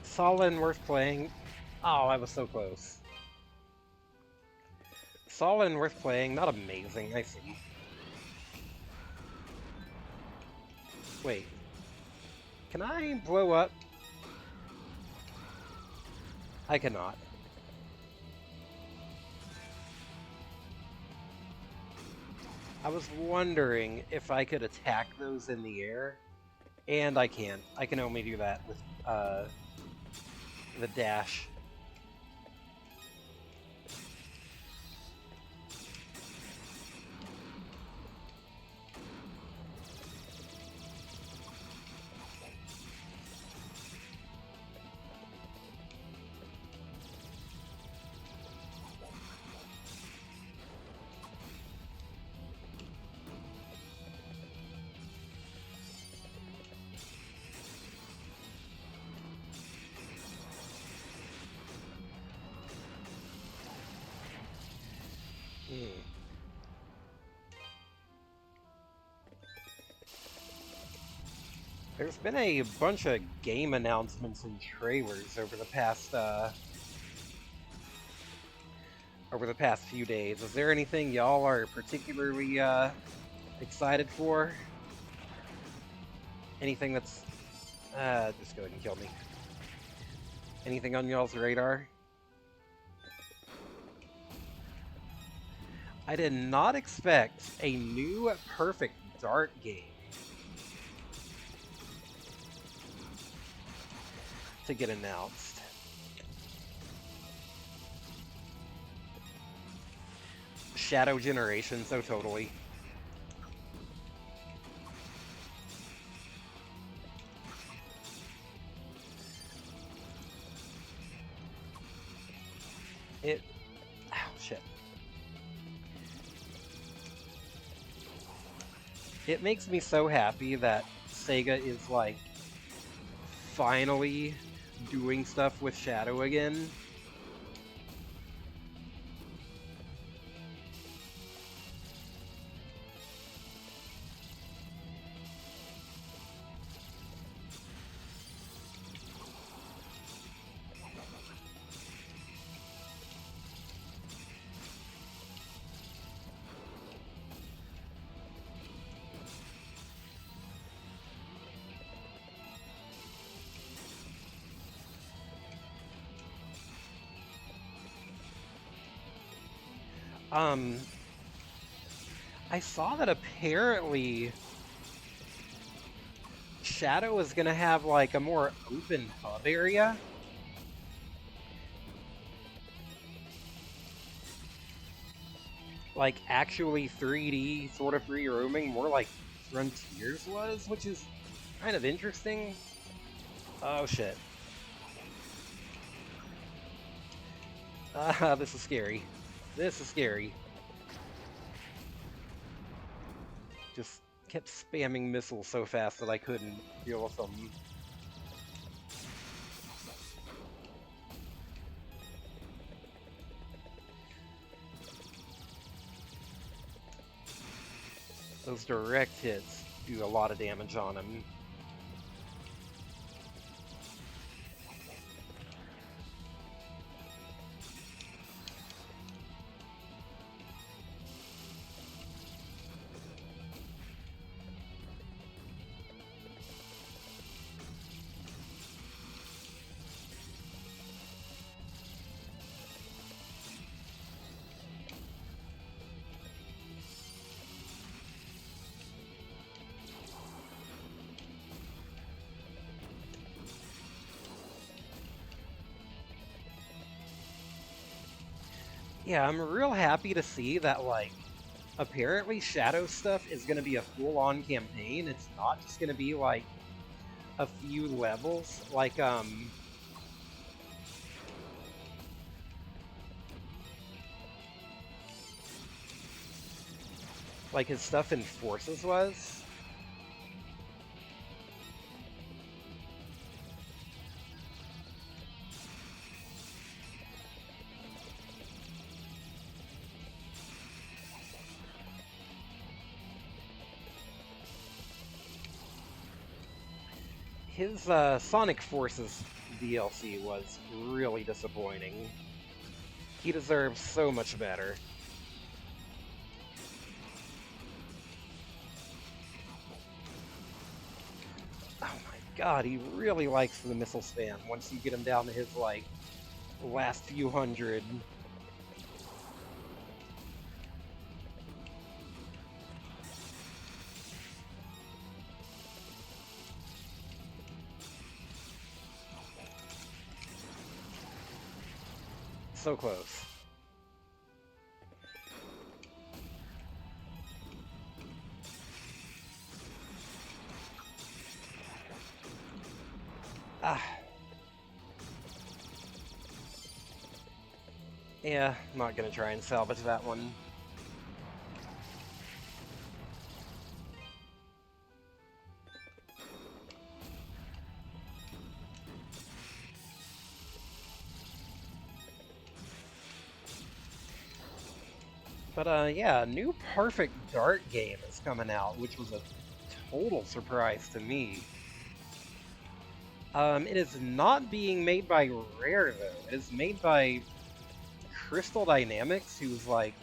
Solid and worth playing. Oh, I was so close. Solid and worth playing, not amazing, I see. Wait. Can I blow up? I cannot. I was wondering if I could attack those in the air, and I can't. I can only do that with, the dash. There's been a bunch of game announcements and trailers over the past few days. Is there anything y'all are particularly excited for? Anything that's just go ahead and kill me. Anything on y'all's radar? I did not expect a new Perfect Dark game to get announced. Shadow Generation, so totally. Oh, shit. It makes me so happy that Sega is, like, finally doing stuff with Shadow again. I saw that apparently Shadow is gonna have like a more open hub area. like actually 3D sort of free roaming, more like Frontiers was, which is kind of interesting. Oh shit. This is scary. This is scary. Just kept spamming missiles so fast that I couldn't deal with them. Those direct hits do a lot of damage on him. Yeah, I'm real happy to see that, like, apparently Shadow stuff is going to be a full-on campaign. It's not just going to be, like, a few levels. Like his stuff in Forces was. His Sonic Forces DLC was really disappointing. He deserves so much better. Oh my god, he really likes the missile spam once you get him down to his, like, last few hundred. So close. Ah. Yeah, I'm not gonna try and salvage that one. But yeah, a new Perfect Dark game is coming out, which was a total surprise to me. It is not being made by Rare, though. It is made by Crystal Dynamics, who's like,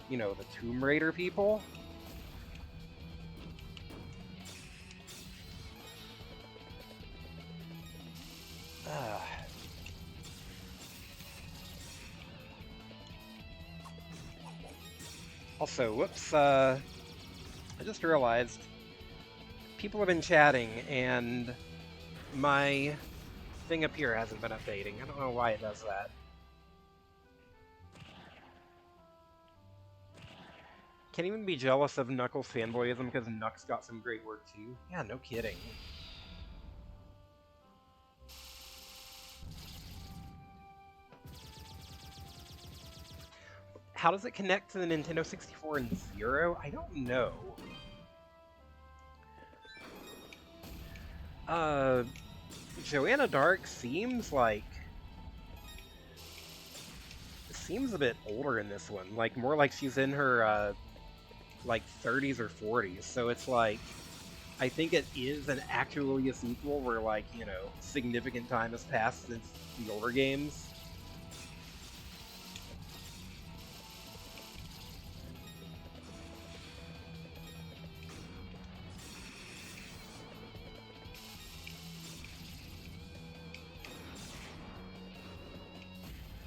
you know, the Tomb Raider people. Also, whoops, I just realized people have been chatting and my thing up here hasn't been updating. I don't know why it does that. Can't even be jealous of Knuckles' fanboyism because Knuck's got some great work too. Yeah, no kidding. How does it connect to the Nintendo 64 and Zero? I don't know. Joanna Dark seems a bit older in this one. Like, more like she's in her, like, 30s or 40s. So it's like, I think it is actually a sequel where, like, you know, significant time has passed since the older games.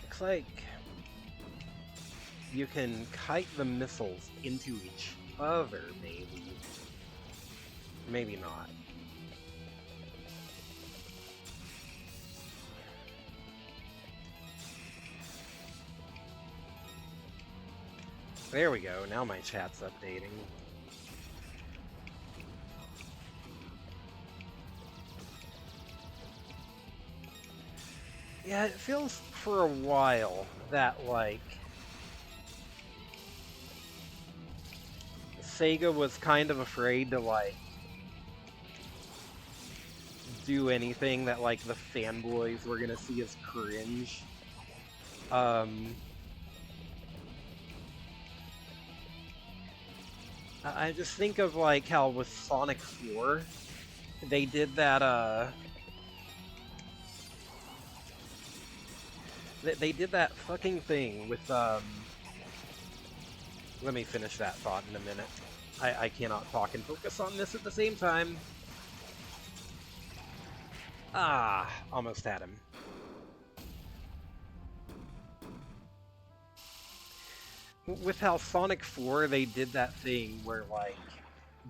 Looks like you can kite the missiles into each other, maybe. Maybe not. There we go, now my chat's updating. Yeah, it feels for a while that, like, Sega was kind of afraid to, like, do anything that, like, the fanboys were gonna see as cringe. I just think of, like, how with Sonic 4, they did that, they did that fucking thing with, let me finish that thought in a minute. I cannot talk and focus on this at the same time. Ah, almost had him. With how Sonic 4, they did that thing where, like,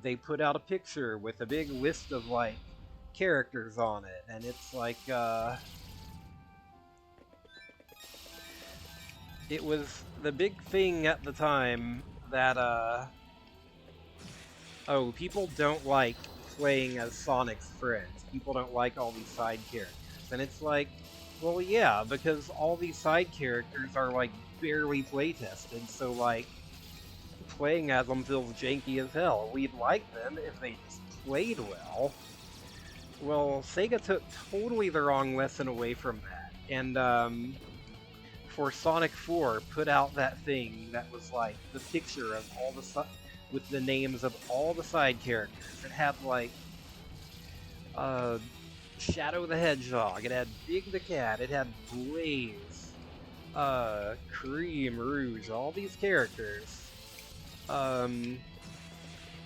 they put out a picture with a big list of, like, characters on it, and it's like, it was the big thing at the time that, oh, people don't like playing as Sonic's friends. People don't like all these side characters. And it's like, well, yeah, because all these side characters are, like, barely playtested, so, like, playing as them feels janky as hell. We'd like them if they just played well. Well, Sega took totally the wrong lesson away from that. And, for Sonic 4, put out that thing that was, like, the picture of all the with the names of all the side characters. It had, like, Shadow the Hedgehog, it had Big the Cat, it had Blaze, Cream, Rouge, all these characters. And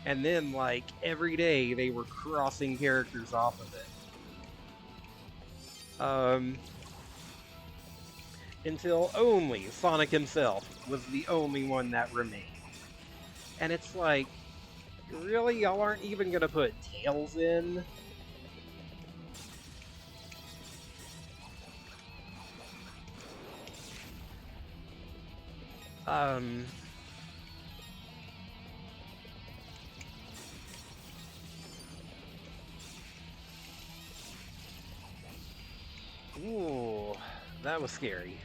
then, like, every day they were crossing characters off of it. Until only Sonic himself was the only one that remained. And it's like, really? Y'all aren't even gonna put Tails in? Ooh, that was scary.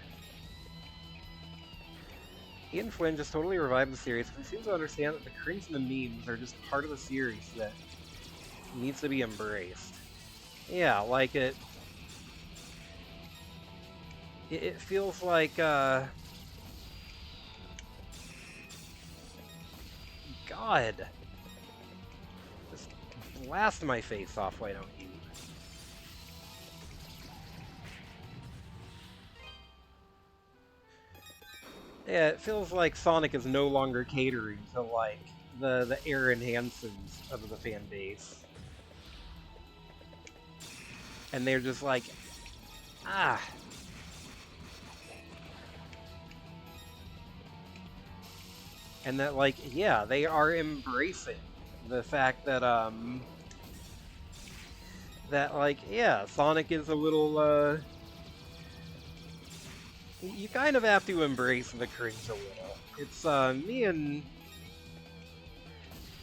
Ian Flynn just totally revived the series, but he seems to understand that the cringe and the memes are just part of the series that needs to be embraced. Yeah, like it feels like, God. Just blast my face off, why don't you? Yeah, it feels like Sonic is no longer catering to, like, the Aaron Hansons of the fan base. And they're just like, ah. And that, like, yeah, they are embracing the fact that, that, like, yeah, Sonic is a little, you kind of have to embrace the cringe a little. It's,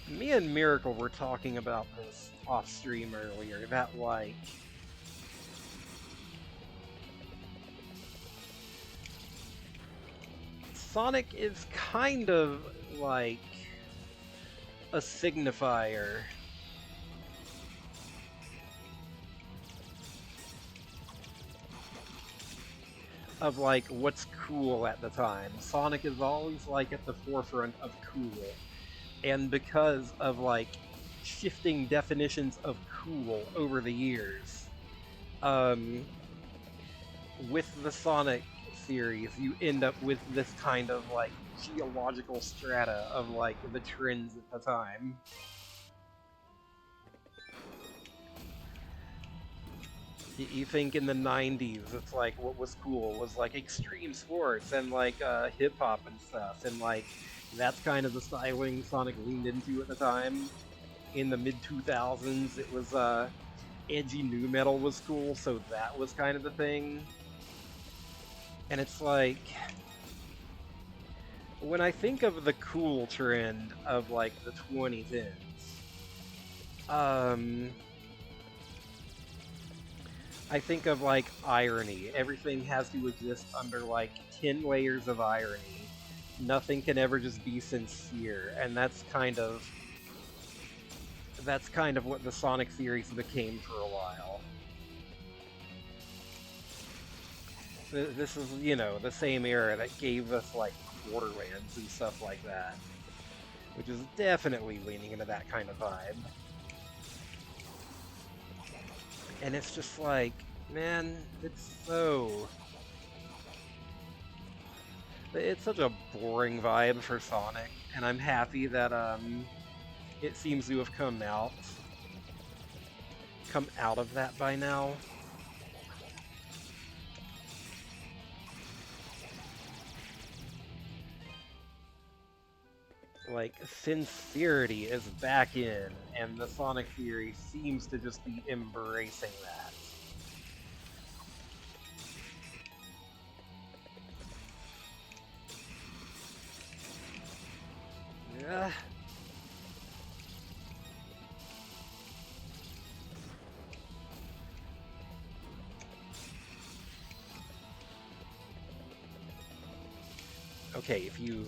me and Miracle were talking about this off stream earlier, that, like, Sonic is kind of like a signifier of, like, what's cool at the time. Sonic is always, like, at the forefront of cool. And because of, like, shifting definitions of cool over the years, with the Sonic series, you end up with this kind of, like, geological strata of, like, the trends at the time. You think in the 90s, it's like, what was cool was, like, extreme sports and, like, hip-hop and stuff, and, like, that's kind of the styling Sonic leaned into at the time. In the mid-2000s, it was, edgy nu metal was cool, so that was kind of the thing. And it's like, when I think of the cool trend of like the 2010s, um, I think of like irony. Everything has to exist under like 10 layers of irony. Nothing can ever just be sincere, and that's kind of what the Sonic series became for a while. This is, the same era that gave us like Borderlands and stuff like that, which is definitely leaning into that kind of vibe. And it's just like, man, it's such a boring vibe for Sonic, and I'm happy that it seems to have come out of that by now. Like, sincerity is back in, and the Sonic series seems to just be embracing that. Yeah. Okay, if you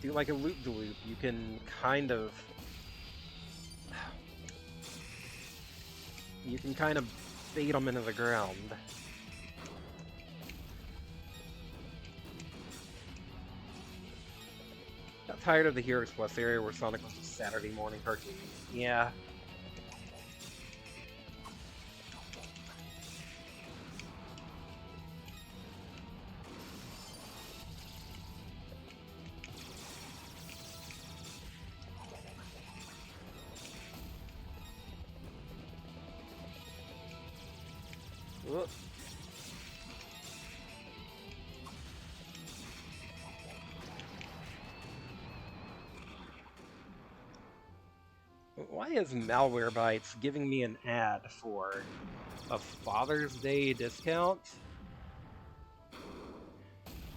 do like a loop-de-loop, you can kind of bait them into the ground. Got tired of the Heroes Plus area where Sonic was just Saturday morning cartoon. Yeah. Whoop. Why is Malwarebytes giving me an ad for a Father's Day discount?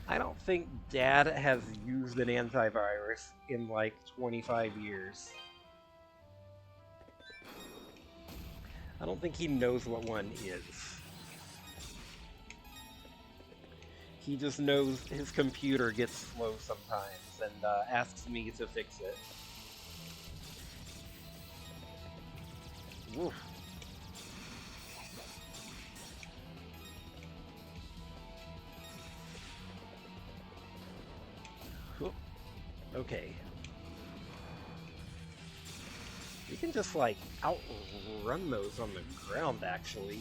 I don't think Dad has used an antivirus in like 25 years. I don't think he knows what one is. He just knows his computer gets slow sometimes and asks me to fix it. Woof. Whoop. Okay. You can just, like, outrun those on the ground, actually.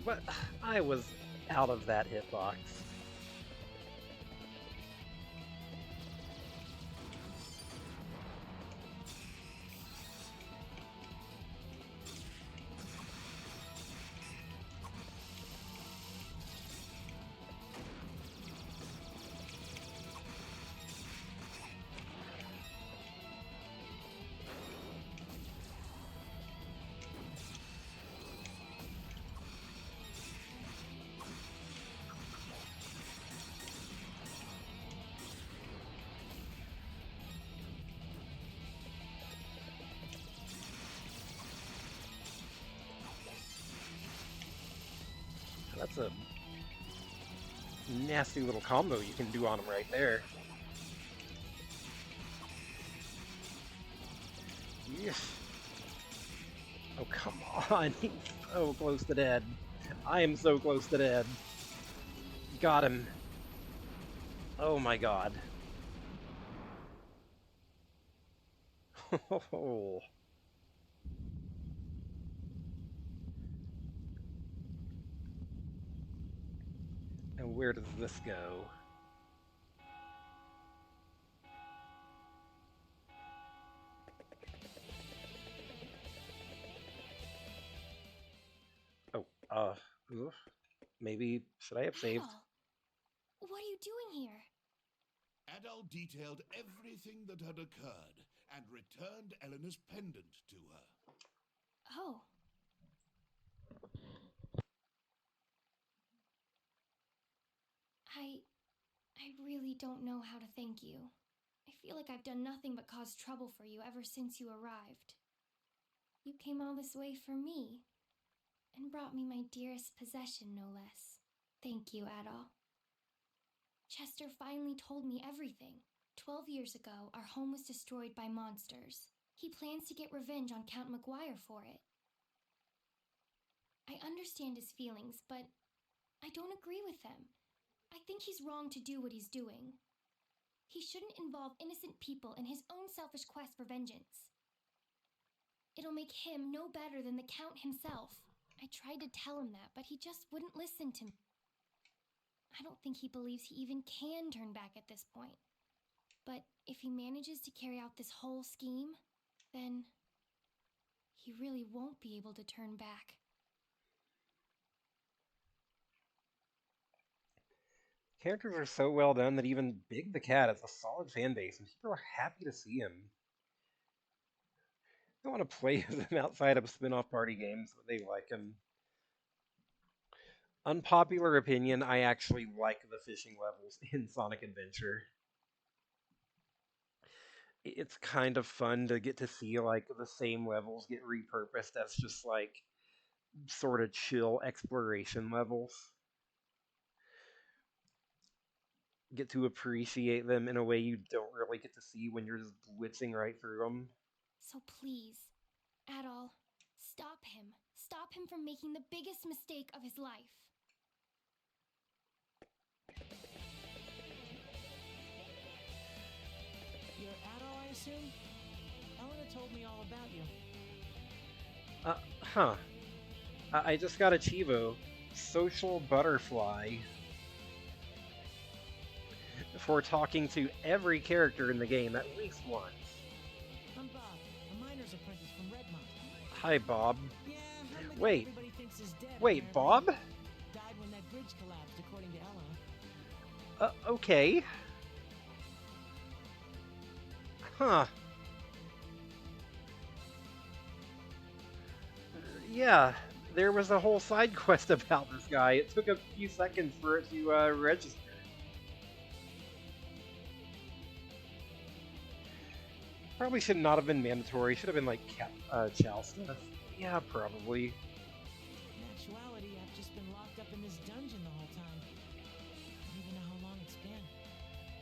But I was out of that hitbox. That's a nasty little combo you can do on him right there. Yes. Oh, come on. He's so close to dead. I am so close to dead. Got him. Oh my god. Oh. And where does this go? Oh, oof. Maybe should I have saved? Adol, what are you doing here? Adol detailed everything that had occurred, and returned Eleanor's pendant to her. Oh. I really don't know how to thank you. I feel like I've done nothing but cause trouble for you ever since you arrived. You came all this way for me, and brought me my dearest possession, no less. Thank you, Adol. Chester finally told me everything. 12 years ago, our home was destroyed by monsters. He plans to get revenge on Count McGuire for it. I understand his feelings, but I don't agree with them. I think he's wrong to do what he's doing. He shouldn't involve innocent people in his own selfish quest for vengeance. It'll make him no better than the Count himself. I tried to tell him that, but he just wouldn't listen to me. I don't think he believes he even can turn back at this point. But if he manages to carry out this whole scheme, then he really won't be able to turn back. Characters are so well done that even Big the Cat has a solid fan base, and people are happy to see him. I want to play with him outside of spin-off party games, but they like him. Unpopular opinion, I actually like the fishing levels in Sonic Adventure. It's kind of fun to get to see like the same levels get repurposed as just like sort of chill exploration levels. Get to appreciate them in a way you don't really get to see when you're just blitzing right through them. So please, Adol, stop him. Stop him from making the biggest mistake of his life. You're Adol, I assume? Elena told me all about you. Huh. I just got a Chivo. Social Butterfly. For talking to every character in the game at least once. I'm Bob, a miner's apprentice from Redmont. Hi, Bob. Yeah, I'm the guy Wait. everybody thinks is dead. Wait, apparently. Bob? Died when that bridge collapsed, according to Elena. Okay. Huh. Yeah, there was a whole side quest about this guy. It took a few seconds for it to register. Probably should not have been mandatory. Should have been like Chow stuff. Yeah, probably. In actuality, I've just been locked up in this dungeon the whole time. I don't even know how long it's been.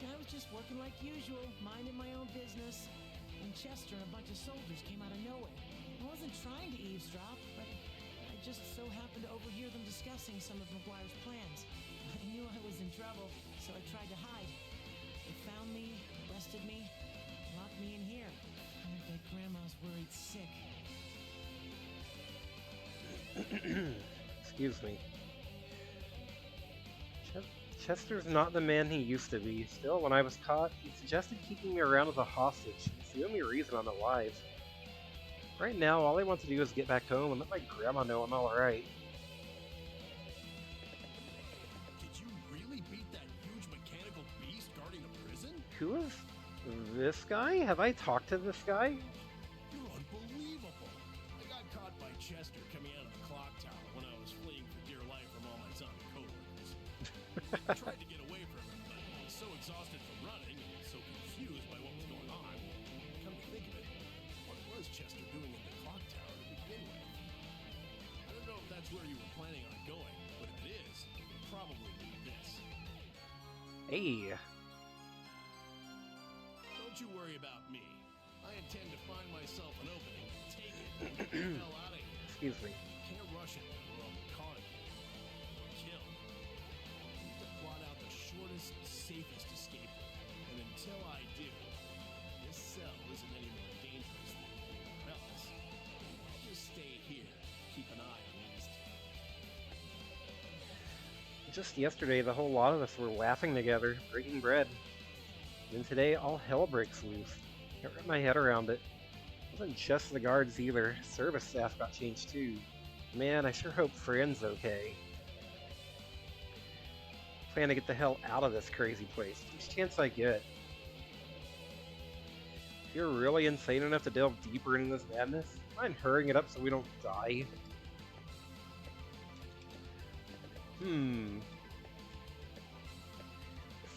I was just working like usual, minding my own business, when Chester and a bunch of soldiers came out of nowhere. I wasn't trying to eavesdrop, but I just so happened to overhear them discussing some of McGuire's plans. I knew I was in trouble, so I tried to hide. They found me, arrested me, locked me in here. I think that grandma's worried sick. Excuse me. Chester's not the man he used to be. Still, when I was caught, he suggested keeping me around as a hostage. It's the only reason I'm alive. Right now, all I want to do is get back home and let my grandma know I'm alright. Did you really beat that huge mechanical beast guarding the prison? Who is this guy? Have I talked to this guy? You're unbelievable. I got caught by Chester coming out of the clock tower when I was fleeing for dear life from all my zombie coworkers. I tried to get away from him, but I was so exhausted from running and so confused by what was going on. Come to think of it, what was Chester doing in the clock tower to begin with? I don't know if that's where you were planning on going, but if it is, it'll probably be this. Hey. Don't you worry about me. I intend to find myself an opening, take it, and get the hell out of here. Excuse me. Can't rush it, or I'll be caught or killed. I need to plot out the shortest, safest escape route. And until I do, this cell isn't any more dangerous than anywhere else. I'll just stay here, keep an eye on these two. Just yesterday, the whole lot of us were laughing together, breaking bread. Then today, all hell breaks loose. Can't wrap my head around it. It wasn't just the guards either. Service staff got changed too. Man, I sure hope Fran's okay. Plan to get the hell out of this crazy place each chance I get. You're really insane enough to delve deeper into this madness? Mind hurrying it up so we don't die?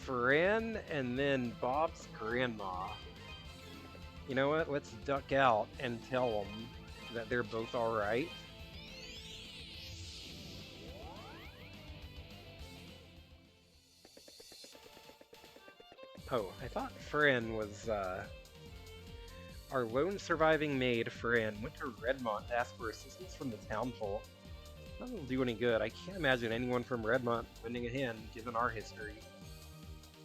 Fran and then Bob's grandma. You know what? Let's duck out and tell them that they're both alright. Oh, I thought Fran was, our lone surviving maid, Fran, went to Redmont to ask for assistance from the townfolk. None will do any good. I can't imagine anyone from Redmont lending a hand, given our history.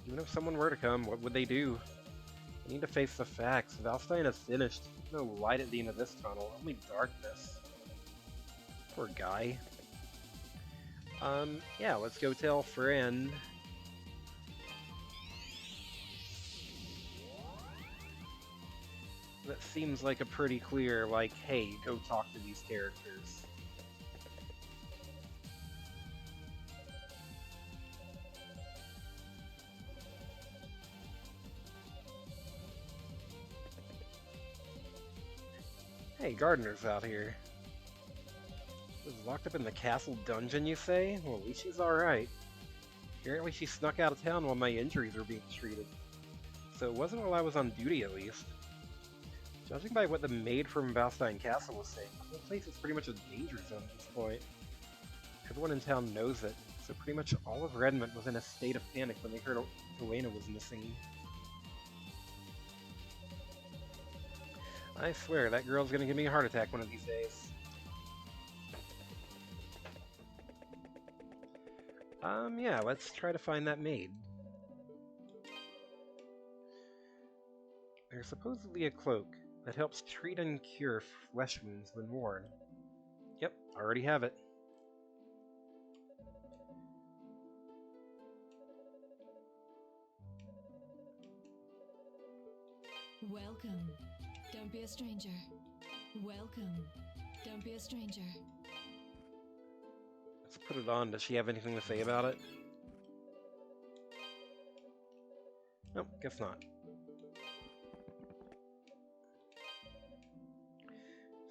Even if someone were to come, what would they do? We need to face the facts. Valstein is finished. There's no light at the end of this tunnel, only darkness. Poor guy. Yeah, let's go tell Fran. That seems like a pretty clear, like, hey, go talk to these characters. Hey, Gardener's out here. Was locked up in the castle dungeon, you say? Well, at least she's alright. Apparently she snuck out of town while my injuries were being treated. So it wasn't while I was on duty, at least. Judging by what the maid from Valstein Castle was saying, the whole place is pretty much a danger zone at this point. Everyone in town knows it, so pretty much all of Redmond was in a state of panic when they heard Felghana was missing. I swear, that girl's gonna give me a heart attack one of these days. Yeah, let's try to find that maid. There's supposedly a cloak that helps treat and cure flesh wounds when worn. Yep, already have it. Welcome. Don't be a stranger. Welcome. Don't be a stranger. Let's put it on. Does she have anything to say about it? Nope, guess not.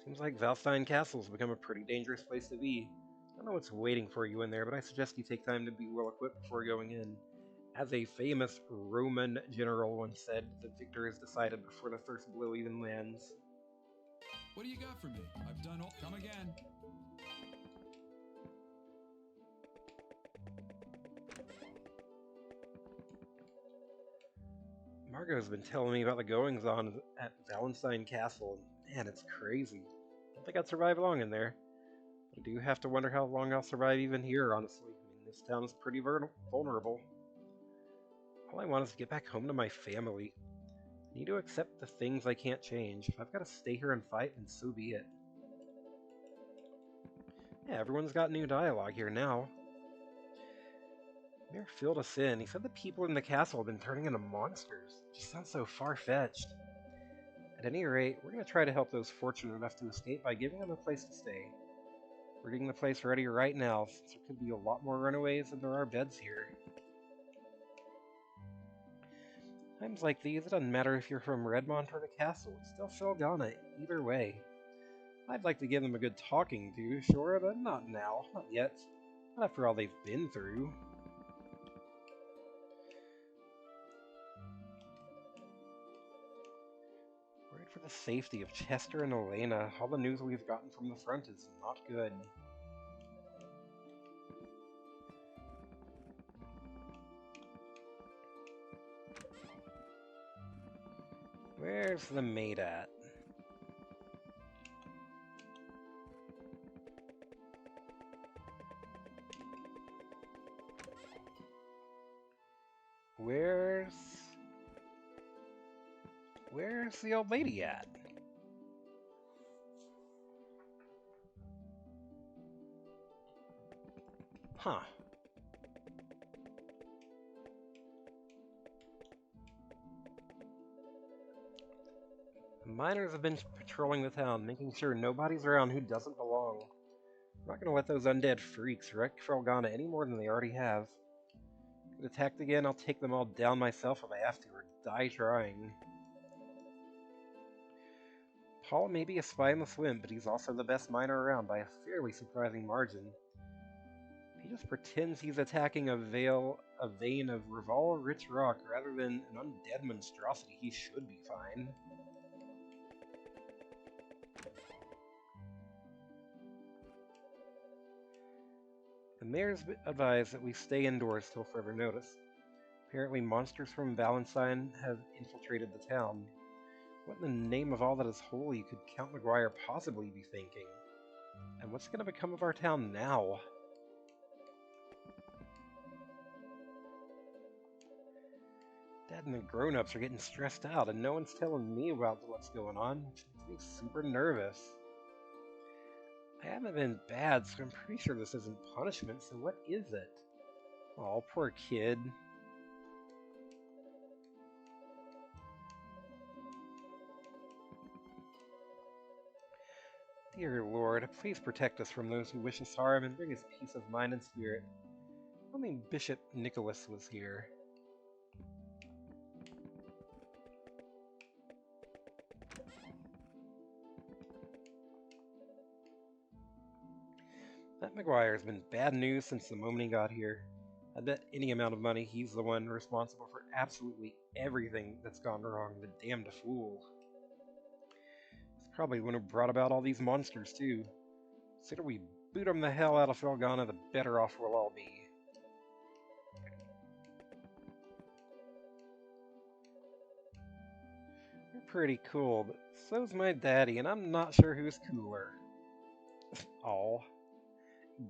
Seems like Valstein Castle's become a pretty dangerous place to be. I don't know what's waiting for you in there, but I suggest you take time to be well equipped before going in. As a famous Roman general once said, the victor is decided before the first blow even lands. What do you got for me? I've done all. Come again. Margot's been telling me about the goings-on at Valstein Castle. Man, it's crazy. I don't think I'd survive long in there. I do have to wonder how long I'll survive even here, honestly. I mean, this town is pretty vulnerable. All I want is to get back home to my family. I need to accept the things I can't change. If I've got to stay here and fight, then so be it. Yeah, everyone's got new dialogue here now. Mayor filled us in. He said the people in the castle have been turning into monsters. It just sounds so far-fetched. At any rate, we're going to try to help those fortunate enough to escape by giving them a place to stay. We're getting the place ready right now, since there could be a lot more runaways than there are beds here. Times like these, it doesn't matter if you're from Redmont or the castle, it's still Felghana, either way. I'd like to give them a good talking to, sure, but not now, not yet. Not after all they've been through. Worried for the safety of Chester and Elena. All the news we've gotten from the front is not good. Where's the maid at? Where's the old lady at? Huh. The miners have been patrolling the town, making sure nobody's around who doesn't belong. I'm not gonna let those undead freaks wreck Felghana any more than they already have. Get attacked again, I'll take them all down myself if I have to, or die trying. Paul may be a spy in the swim, but he's also the best miner around by a fairly surprising margin. If he just pretends he's attacking a vein of Reval-rich rock rather than an undead monstrosity, he should be fine. The mayor's advised that we stay indoors till further notice. Apparently monsters from Valentine have infiltrated the town. What in the name of all that is holy could Count McGuire possibly be thinking? And what's going to become of our town now? Dad and the grown-ups are getting stressed out, and no one's telling me about what's going on, which makes me super nervous. I haven't been bad, so I'm pretty sure this isn't punishment, so what is it? Aw, poor kid. Dear Lord, please protect us from those who wish us harm and bring us peace of mind and spirit. Only Bishop Nicholas was here. That McGuire's been bad news since the moment he got here. I bet any amount of money he's the one responsible for absolutely everything that's gone wrong, the damned fool. He's probably the one who brought about all these monsters, too. The sooner we boot him the hell out of Felghana, the better off we'll all be. You're pretty cool, but so's my daddy, and I'm not sure who's cooler. Aw.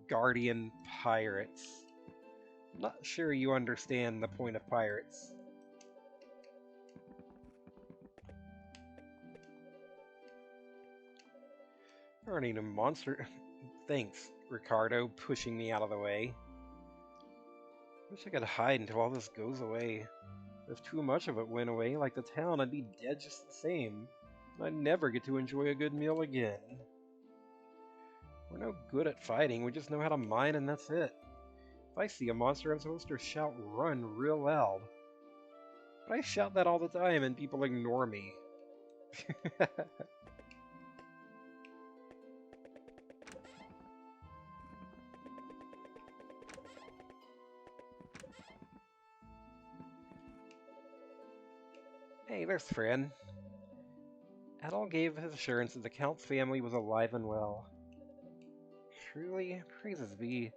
Guardian pirates. Not sure you understand the point of pirates. There aren't even monster. Thanks, Ricardo, pushing me out of the way. Wish I could hide until all this goes away. If too much of it went away, like the town, I'd be dead just the same. And I'd never get to enjoy a good meal again. We're no good at fighting, we just know how to mine and that's it. If I see a monster, I'm supposed to shout "run" real loud. But I shout that all the time and people ignore me. Hey, there's Fran. Adol gave his assurance that the Count's family was alive and well. Truly, praises be.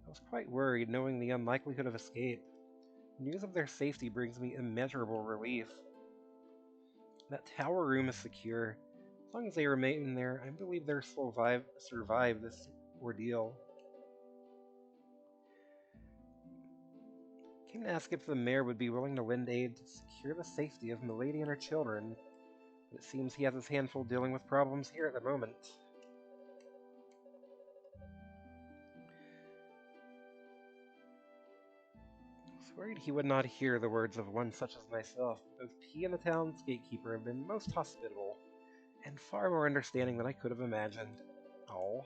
I was quite worried, knowing the unlikelihood of escape. News of their safety brings me immeasurable relief. That tower room is secure. As long as they remain there, I believe they'll survive this ordeal. Came to ask if the mayor would be willing to lend aid to secure the safety of Milady and her children, but it seems he has his handful dealing with problems here at the moment. I was worried he would not hear the words of one such as myself, but both he and the town's gatekeeper have been most hospitable, and far more understanding than I could have imagined. Oh.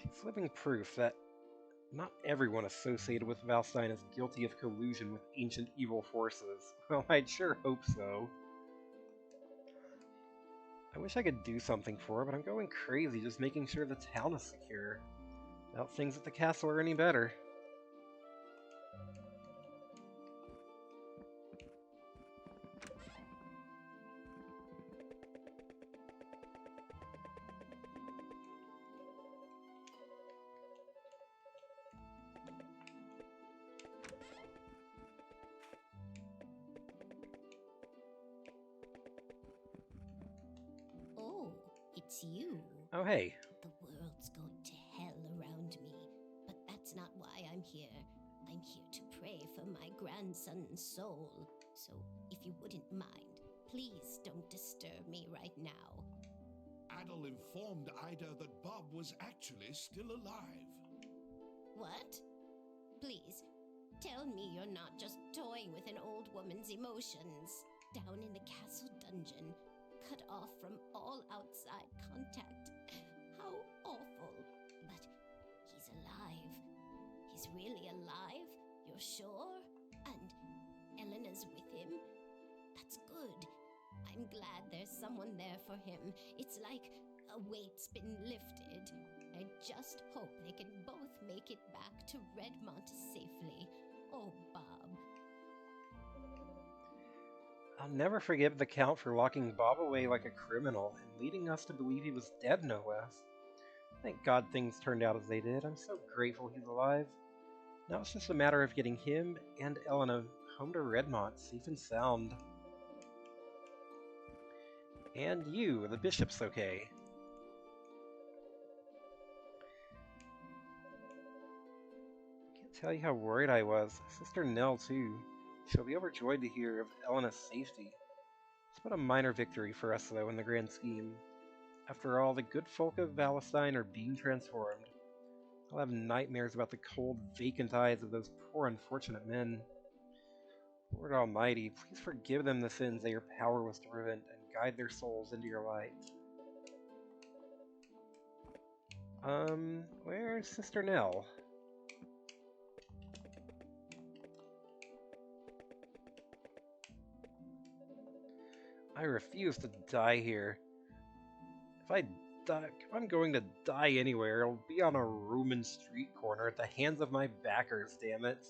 She's living proof that not everyone associated with Valstein is guilty of collusion with ancient evil forces. Well, I'd sure hope so. I wish I could do something for her, but I'm going crazy just making sure the town is secure. Doubt things at the castle are any better. Oh, it's you. Oh, hey. The world's going to hell around me, but that's not why I'm here. I'm here to pray for my grandson's soul. So, if you wouldn't mind, please don't disturb me right now. Adol informed Ida that Bob was actually still alive. What? Please, tell me you're not just toying with an old woman's emotions. Down in the castle dungeon, cut off from all outside contact. How awful. But he's alive. he's really alive? You're sure? And Elena's with him? That's good. I'm glad there's someone there for him. It's like a weight's been lifted. I just hope they can both make it back to Redmont safely. Oh, Bob. I'll never forgive the Count for locking Bob away like a criminal and leading us to believe he was dead, no less. Thank God things turned out as they did. I'm so grateful he's alive. Now it's just a matter of getting him and Elena home to Redmont, safe and sound. And you, the bishop's okay. I can't tell you how worried I was. Sister Nell, too. She'll be overjoyed to hear of Elena's safety. It's but a minor victory for us, though, in the grand scheme. After all, the good folk of Valestine are being transformed. I'll have nightmares about the cold, vacant eyes of those poor, unfortunate men. Lord Almighty, please forgive them the sins that your power was to prevent, and guide their souls into your light. Where's Sister Nell? I refuse to die here. If I'm going to die anywhere, it'll be on a Roman street corner at the hands of my backers, damn it.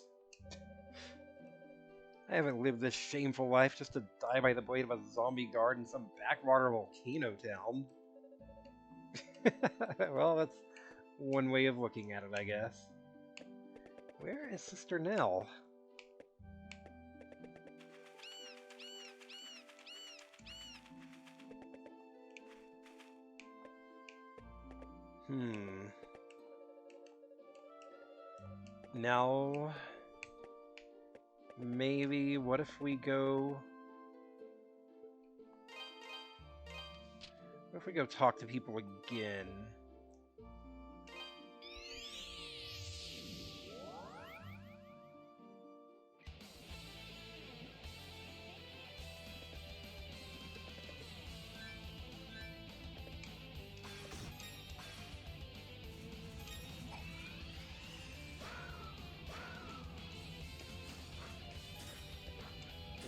I haven't lived this shameful life just to die by the blade of a zombie guard in some backwater volcano town. Well, that's one way of looking at it, I guess. Where is Sister Nell? Now, maybe, what if we go... What if we go talk to people again?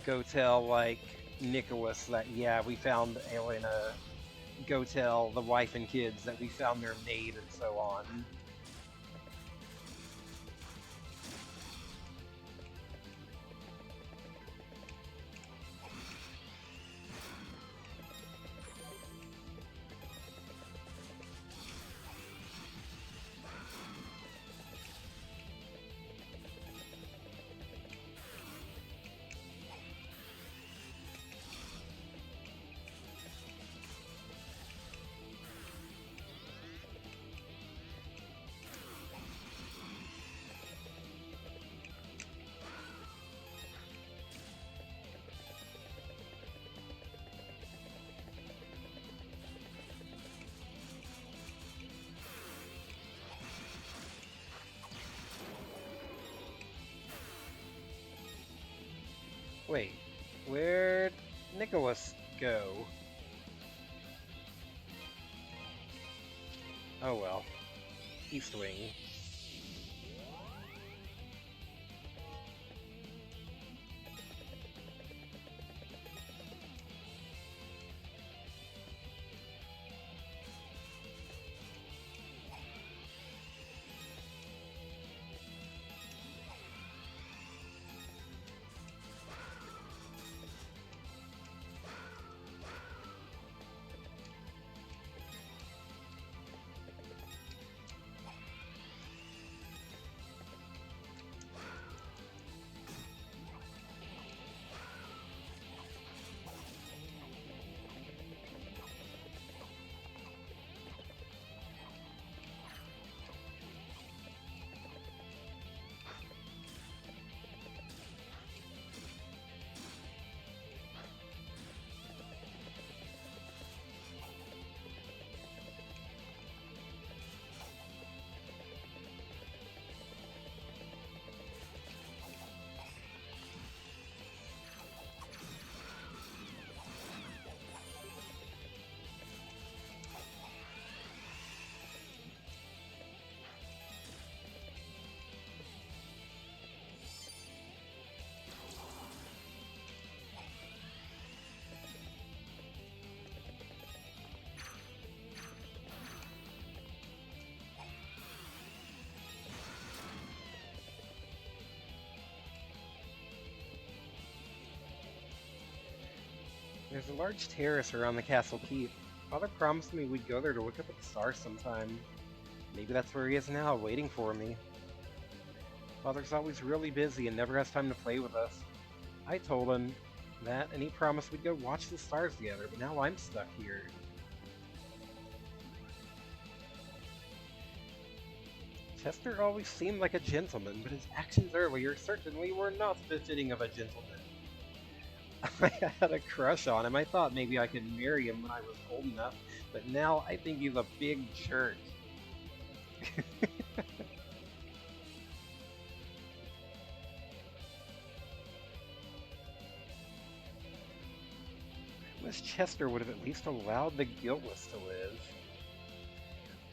Go tell, like, Nicholas that, yeah, we found Elena. Go tell the wife and kids that we found their maid and so on. Wait, where'd Nicholas go? Oh well. East Wing. There's a large terrace around the castle keep. Father promised me we'd go there to look up at the stars sometime. Maybe that's where he is now, waiting for me. Father's always really busy and never has time to play with us. I told him that, and he promised we'd go watch the stars together, but now I'm stuck here. Chester always seemed like a gentleman, but his actions earlier certainly were not befitting of a gentleman. I had a crush on him. I thought maybe I could marry him when I was old enough, but now I think he's a big jerk. I wish Chester would have at least allowed the guiltless to live.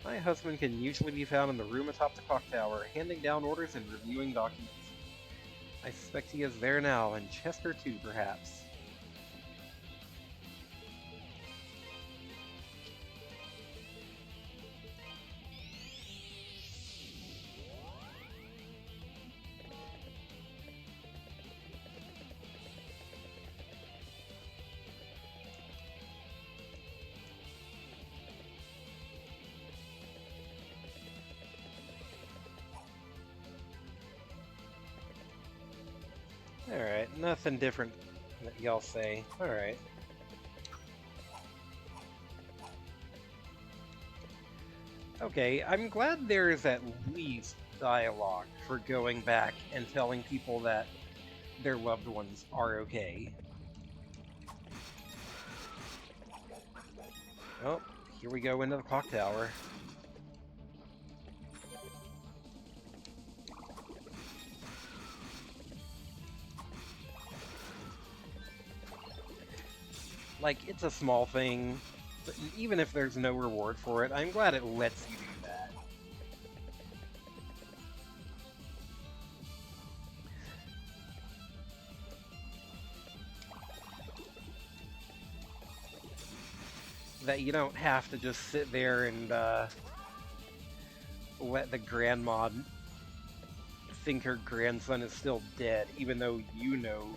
My husband can usually be found in the room atop the clock tower, handing down orders and reviewing documents. I suspect he is there now, and Chester too, perhaps. Alright, nothing different that y'all say. Alright. Okay, I'm glad there's at least dialogue for going back and telling people that their loved ones are okay. Oh, here we go into the clock tower. Like, it's a small thing, but even if there's no reward for it, I'm glad it lets you do that. That you don't have to just sit there and let the grandma think her grandson is still dead, even though you know.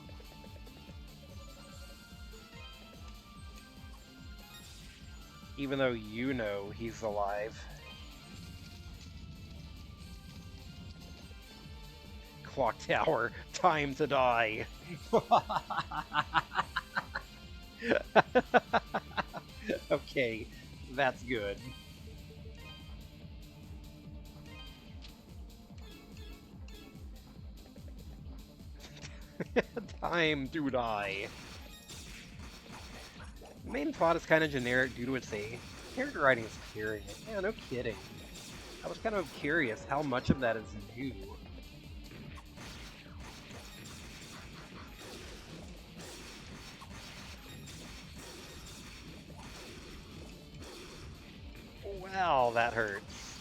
Even though you know he's alive. Clock tower, time to die. Okay, that's good. Time to die. The main plot is kind of generic due to its age. Character writing is carrying it. Yeah, no kidding. I was kind of curious how much of that is new. Wow, that hurts.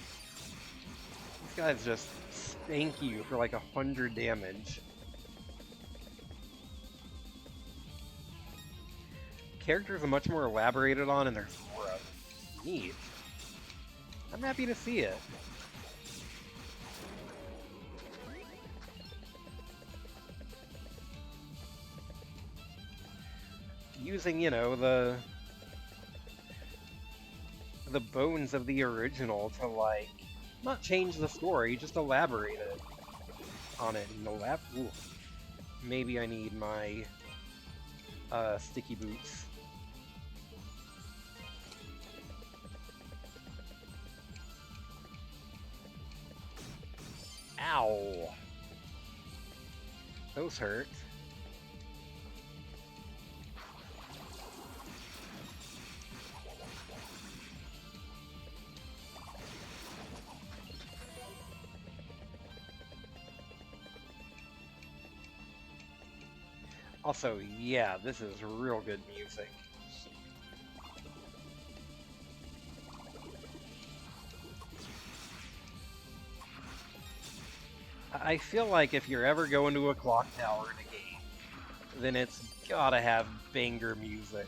These guys just spank you for like 100 damage. Characters are much more elaborated on, and there's more of it. Neat. I'm happy to see it. Using, you know, the bones of the original to, like, not change the story, just elaborate it on it. And ooh, maybe I need my sticky boots. Ow! Those hurt. Also, yeah, this is real good music. I feel like if you're ever going to a clock tower in a game, then it's gotta have banger music.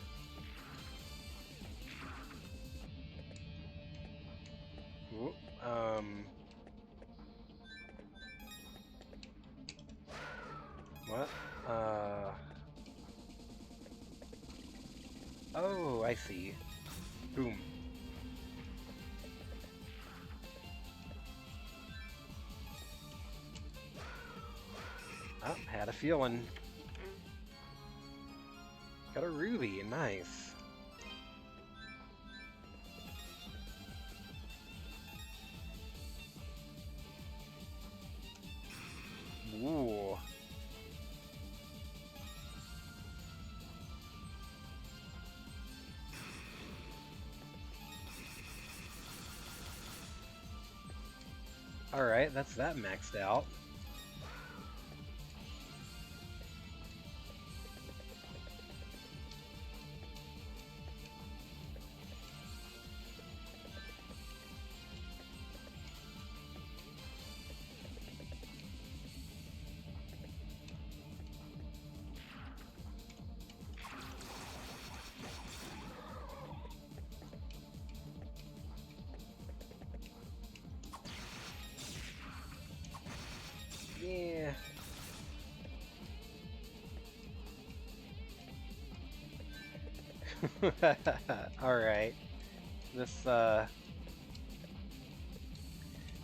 Ooh, what? I see. Boom. Oh, had a feeling. Got a ruby, nice. Ooh. Alright, that's that maxed out. Yeah. Alright. This,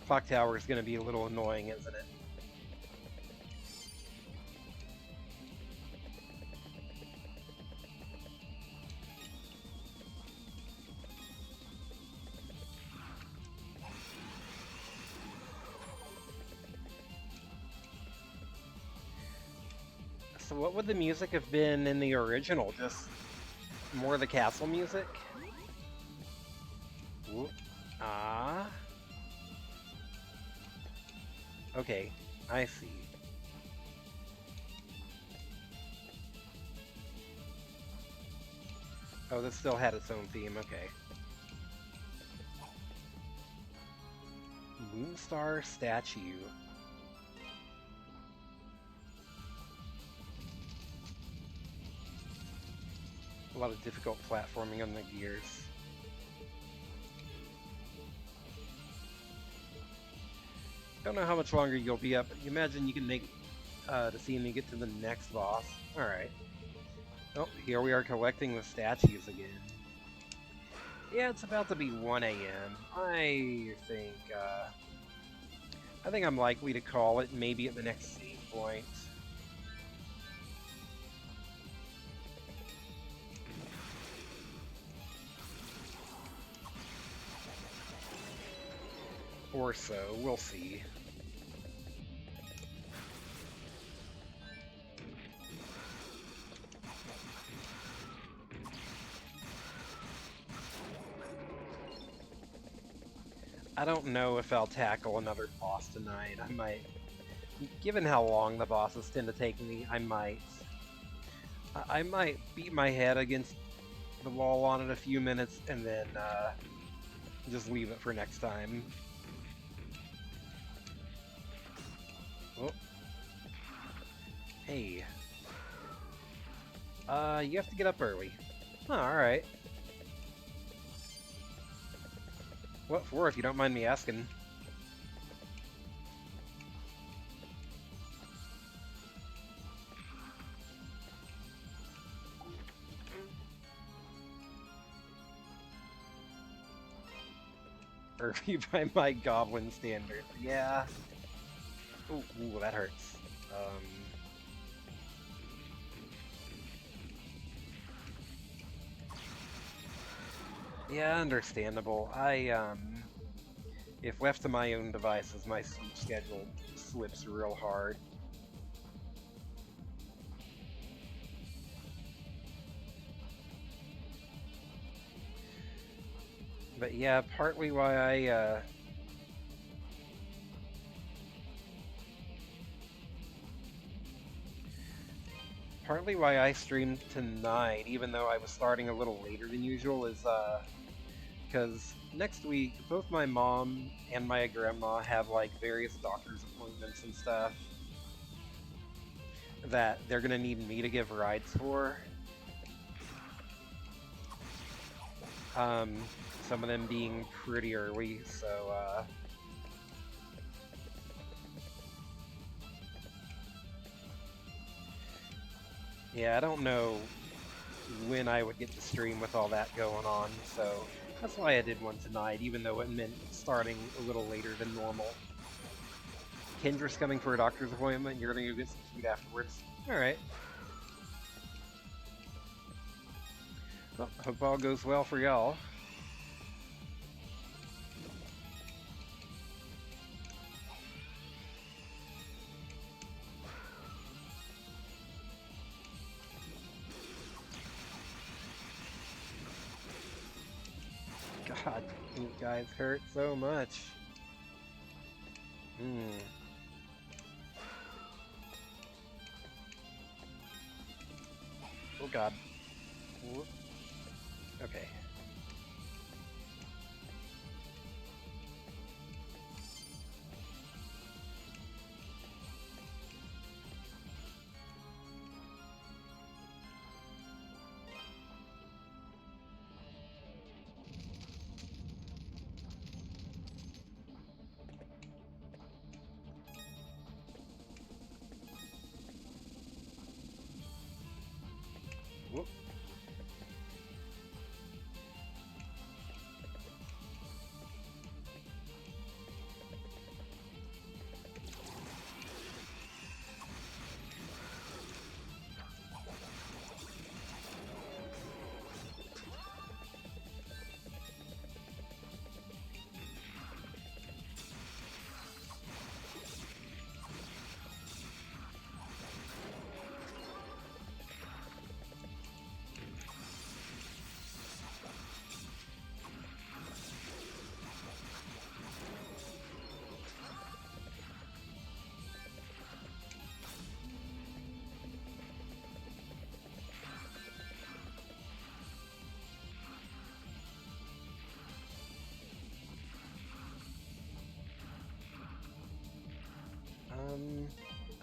clock tower is gonna be a little annoying, isn't it? So what would the music have been in the original? Just more of the castle music? Ooh. Ah. Okay, I see. Oh, this still had its own theme, okay. Moonstar statue. A lot of difficult platforming on the gears. Don't know how much longer you'll be up, but you imagine you can make to see me get to the next boss. Alright. Oh, here we are collecting the statues again. Yeah, it's about to be 1 a.m. I think I'm likely to call it maybe at the next save point. Or so, we'll see. I don't know if I'll tackle another boss tonight. I might. Given how long the bosses tend to take me, I might. I might beat my head against the wall on it a few minutes and then just leave it for next time. Oh. Hey. You have to get up early. Oh, alright. What for, if you don't mind me asking? Early by my goblin standard. Yeah. Ooh, that hurts. Yeah, understandable. If left to my own devices, my sleep schedule slips real hard. But yeah, partly why I streamed tonight, even though I was starting a little later than usual, is because next week both my mom and my grandma have like various doctor's appointments and stuff that they're gonna need me to give rides for. Some of them being pretty early, so yeah, I don't know when I would get to stream with all that going on, so that's why I did one tonight, even though it meant starting a little later than normal. Kendra's coming for a doctor's appointment, and you're gonna go get some food afterwards. Alright. Well, hope all goes well for y'all. God, you guys hurt so much. Oh god. Whoop. Okay. Whoop.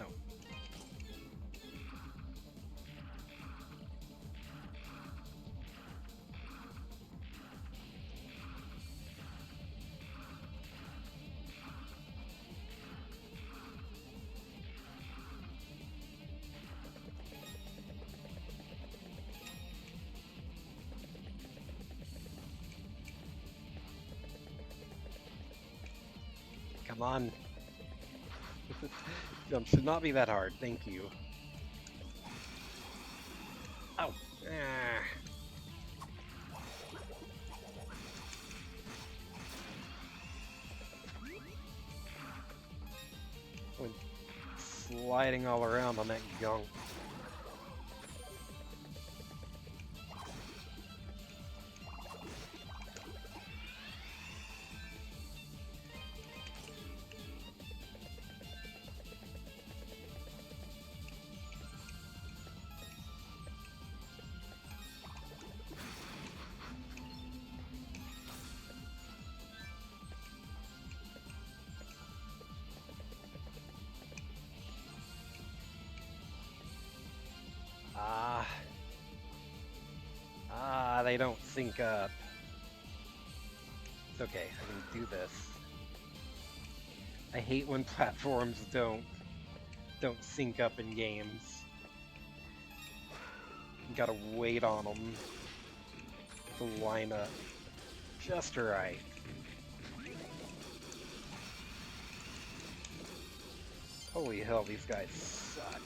Oh. Come on. Jump should not be that hard, thank you. Oh. Ah. Went sliding all around on that gunk. They don't sync up. It's okay, I can do this. I hate when platforms don't sync up in games. You gotta wait on them to line up just right. Holy hell, these guys suck.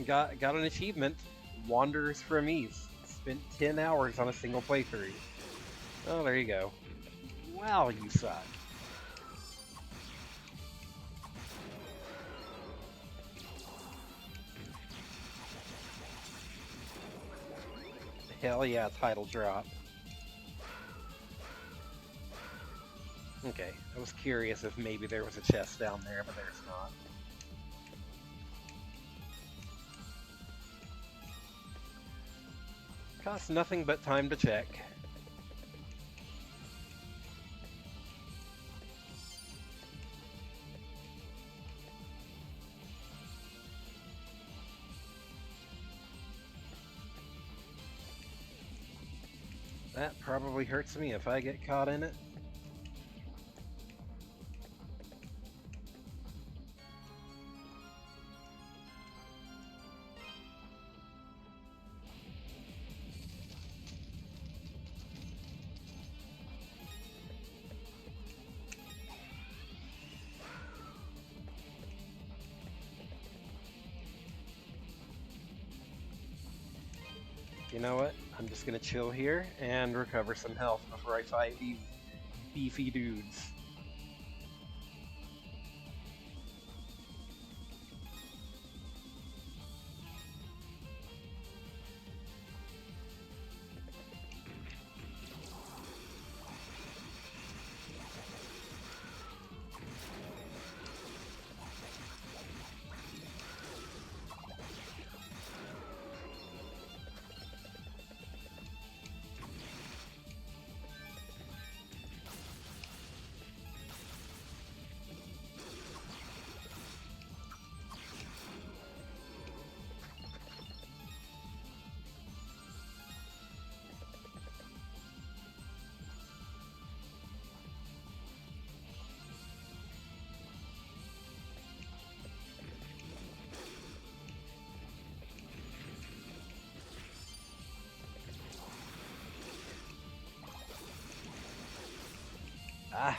Got an achievement. Wanderers from East. Spent 10 hours on a single playthrough. Oh, there you go. Wow, you suck. Hell yeah, title drop. Okay, I was curious if maybe there was a chest down there, but there's not. Costs nothing but time to check. That probably hurts me if I get caught in it. You know what? I'm just gonna chill here and recover some health before I fight these beefy dudes. Ah.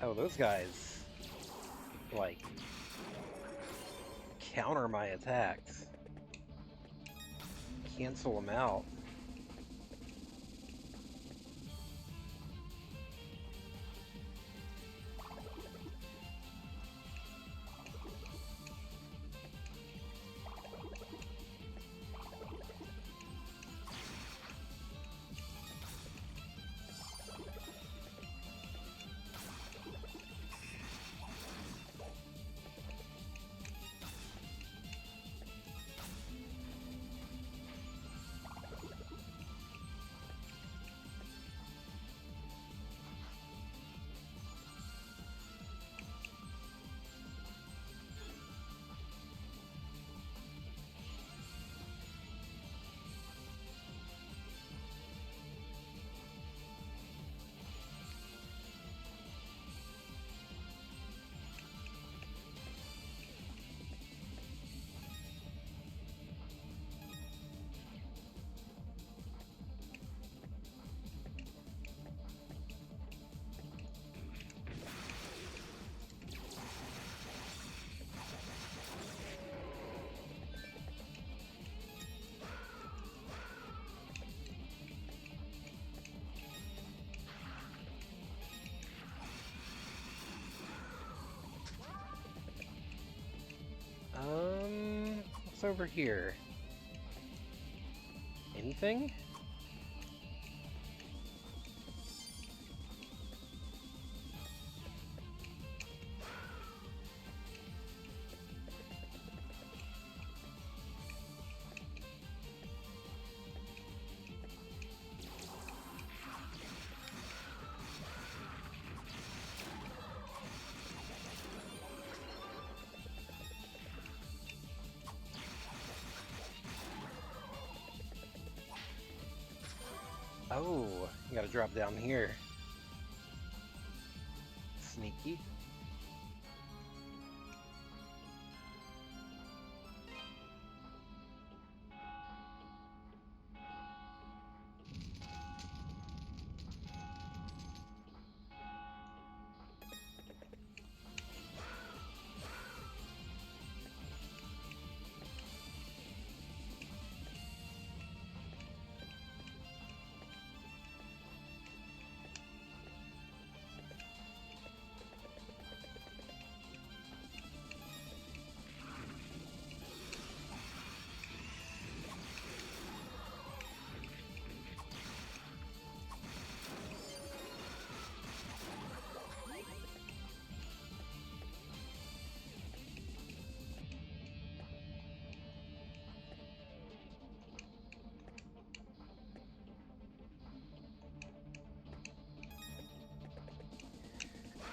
Oh, those guys, like, counter my attacks. Cancel them out. What's over here? Anything? Oh, you gotta drop down here. Sneaky.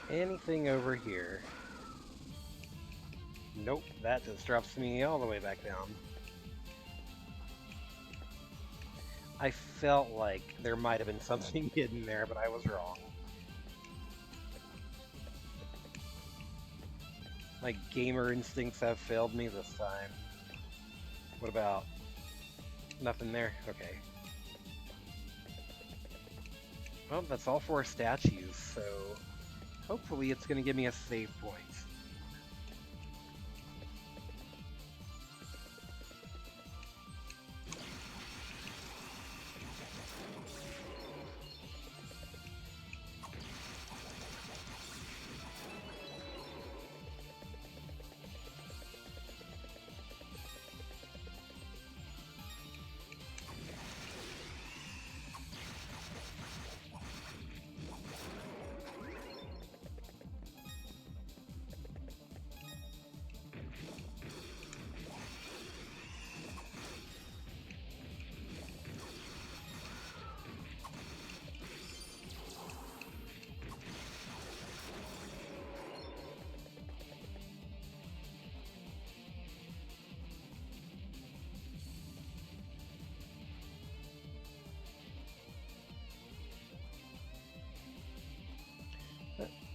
Anything over here? Nope, that just drops me all the way back down. I felt like there might have been something hidden there, but I was wrong. My gamer instincts have failed me this time. What about? Nothing there? Okay. Well, that's all 4 statues, so hopefully it's going to give me a save point.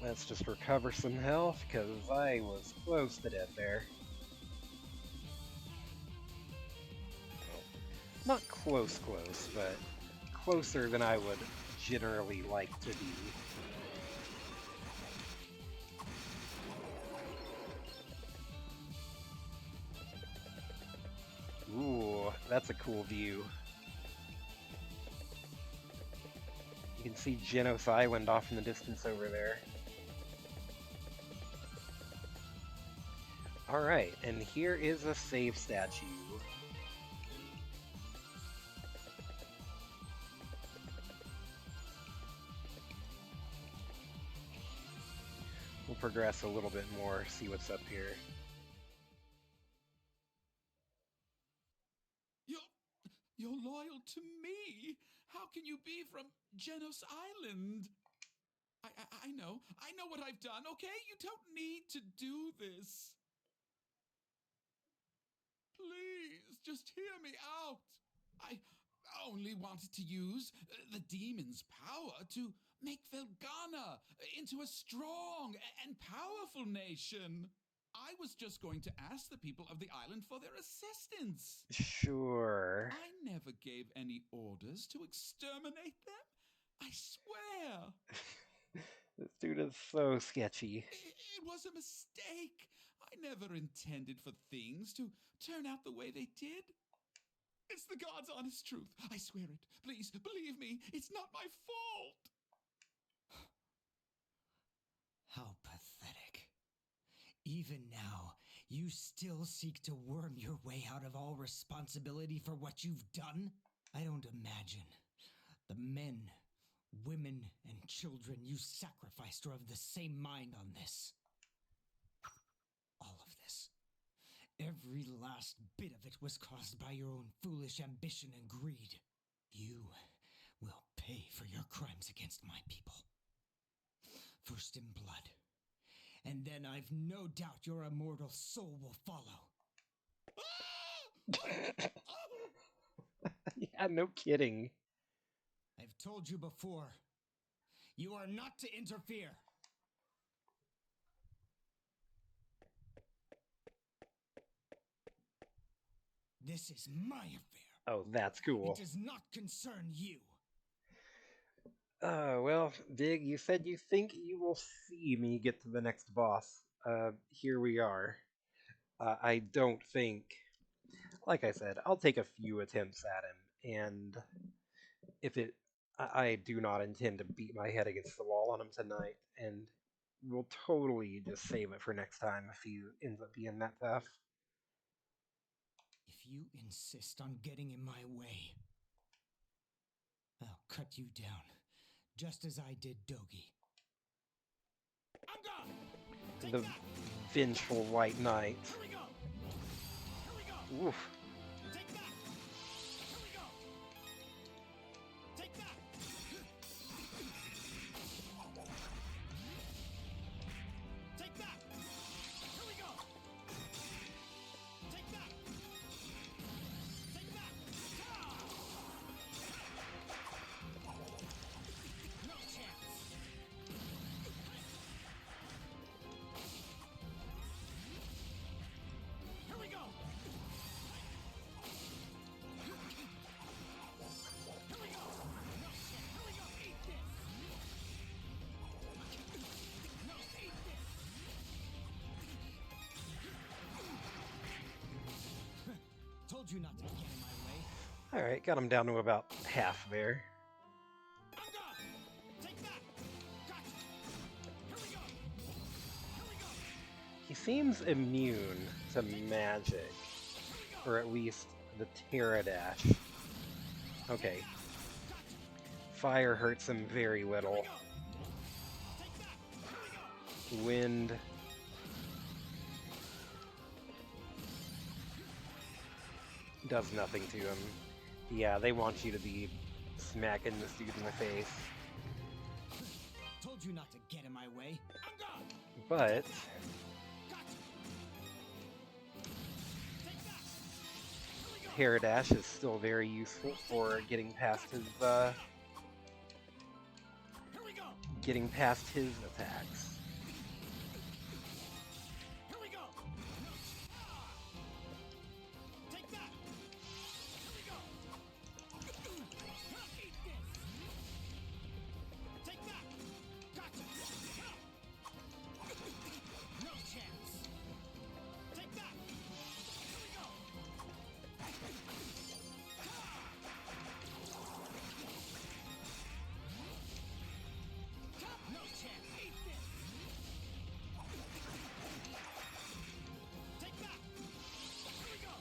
Let's just recover some health, because I was close to death there. Well, not close, but closer than I would generally like to be. Ooh, that's a cool view. You can see Genos Island off in the distance over there. Alright, and here is a save statue. We'll progress a little bit more, see what's up here. You're loyal to me? How can you be from Genos Island? I know what I've done, okay? You don't need to do this. Please, just hear me out. I only wanted to use the demon's power to make Felghana into a strong and powerful nation. I was just going to ask the people of the island for their assistance. Sure. I never gave any orders to exterminate them. I swear. This dude is so sketchy. It was a mistake. I never intended for things to turn out the way they did. It's the God's honest truth. I swear it. Please, believe me. It's not my fault. How pathetic. Even now, you still seek to worm your way out of all responsibility for what you've done? I don't imagine the men, women, and children you sacrificed are of the same mind on this. All of this. Every last bit of it was caused by your own foolish ambition and greed. You will pay for your crimes against my people. First in blood. And then I've no doubt your immortal soul will follow. Yeah, no kidding. I've told you before, you are not to interfere. This is my affair. Oh, that's cool. It does not concern you. Well, Dig, you said you think you will see me get to the next boss. Here we are. I don't think... Like I said, I'll take a few attempts at him, and if it... I do not intend to beat my head against the wall on him tonight, and we'll totally just save it for next time if he ends up being that tough. If you insist on getting in my way, I'll cut you down, just as I did Dogi. I'm gone! Take The that! vengeful White Knight. Here we go! Here we go! Oof. Take that! Here we go! Take that! Told you not to get in my way. Alright, got him down to about half there. I'm gone. Take that. Gotcha. Here we go. Here we go. He seems immune to magic, or at least the Terra Dash. Okay. Fire hurts him very little. Wind. Does nothing to him. Yeah, they want you to be smacking this dude in the face. Told you not to get in my way. I'm gone. But Gotcha. Take that. Here we go. Terra Dash is still very useful for getting past his Here we go. attacks. Here we go. Take that. Here we go. Eat this. Take that. Gotcha. No chance. Take that. Here we go. No chance. Eat this. Take that. Here we go.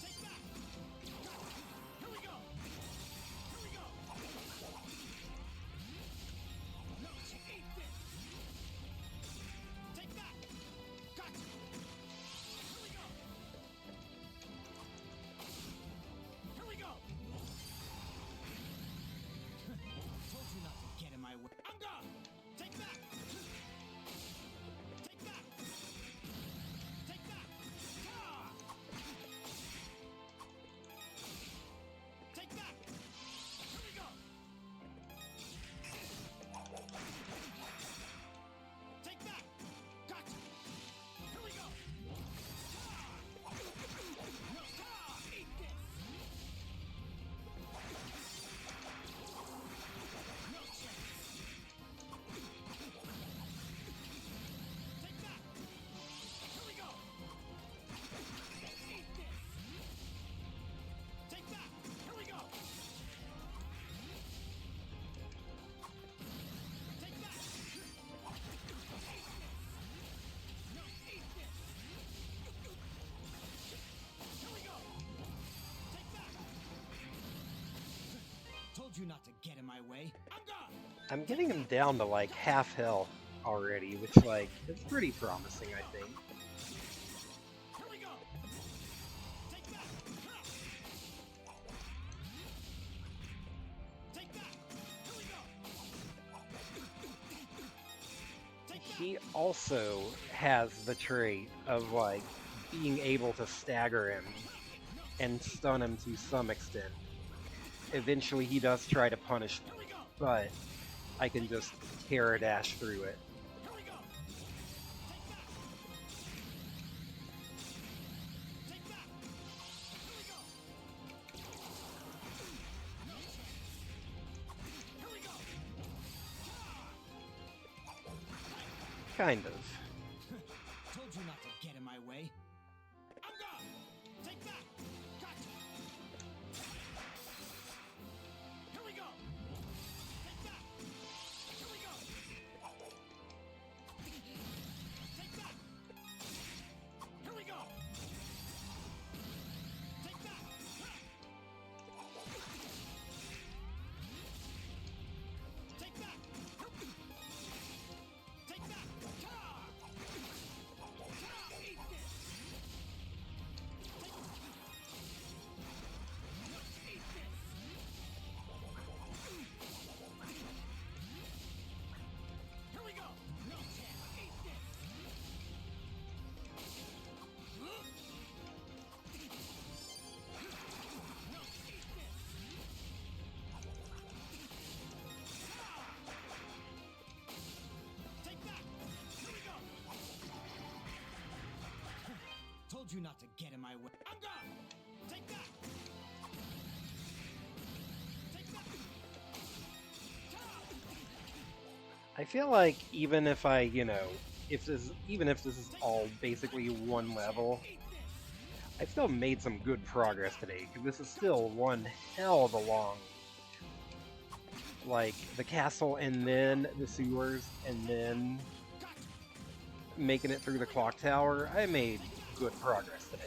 Take that. Here we go. Here we go. No chance. Eat this. Take that. Gotcha. Here we go. Here we go. Told you not to get in my way. I'm gone. Take that. Take that. Take that. Ah! Take that. Here we go. Take that. Gotcha. Here we go. Ah! No. Ah! Eat this. No chance. Take that. Here we go. Eat this. Take that. Here we go. Take that. No, eat this. Here we go. Take that. Told you not to get in my way. I'm gone. I'm getting him down to like half health already, which like is pretty promising, I think. Here we go. Take that. Take that. Here we go. Take that. He also has the trait of like being able to stagger him and stun him to some extent. Eventually he does try to punish me, Here we go. but I can just Terra Dash through it. Here we go. Take that. Take that. Here we go. No chance. Here we go. Kind of. Told you not to get in my way. I'm gone. Take that. Gotcha. Here we go. Take that. Here we go. Take that. Here we go. Take that. Take that. Take that. Eat this. Eat this. Here we go. No chance. Eat this. No, eat this. Take that. Here we go. Told you not to get in my way. I'm gone. Take that. Take that. I feel like even if I, if this, even if this is all basically one level, I still made some good progress today, because this is still one hell of a long, like, the castle and then the sewers and then making it through the clock tower. I made good progress today.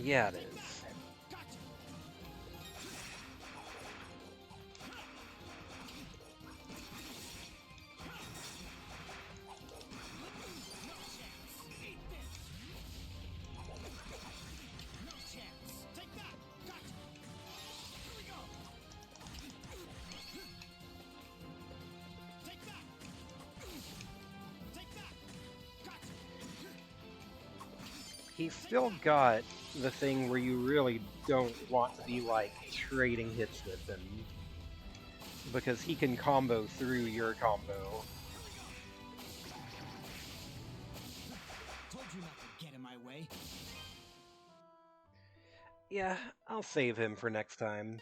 Yeah, it is. He's still got the thing where you really don't want to be, like, trading hits with him, because he can combo through your combo. Told you not to get in my way. Yeah, I'll save him for next time.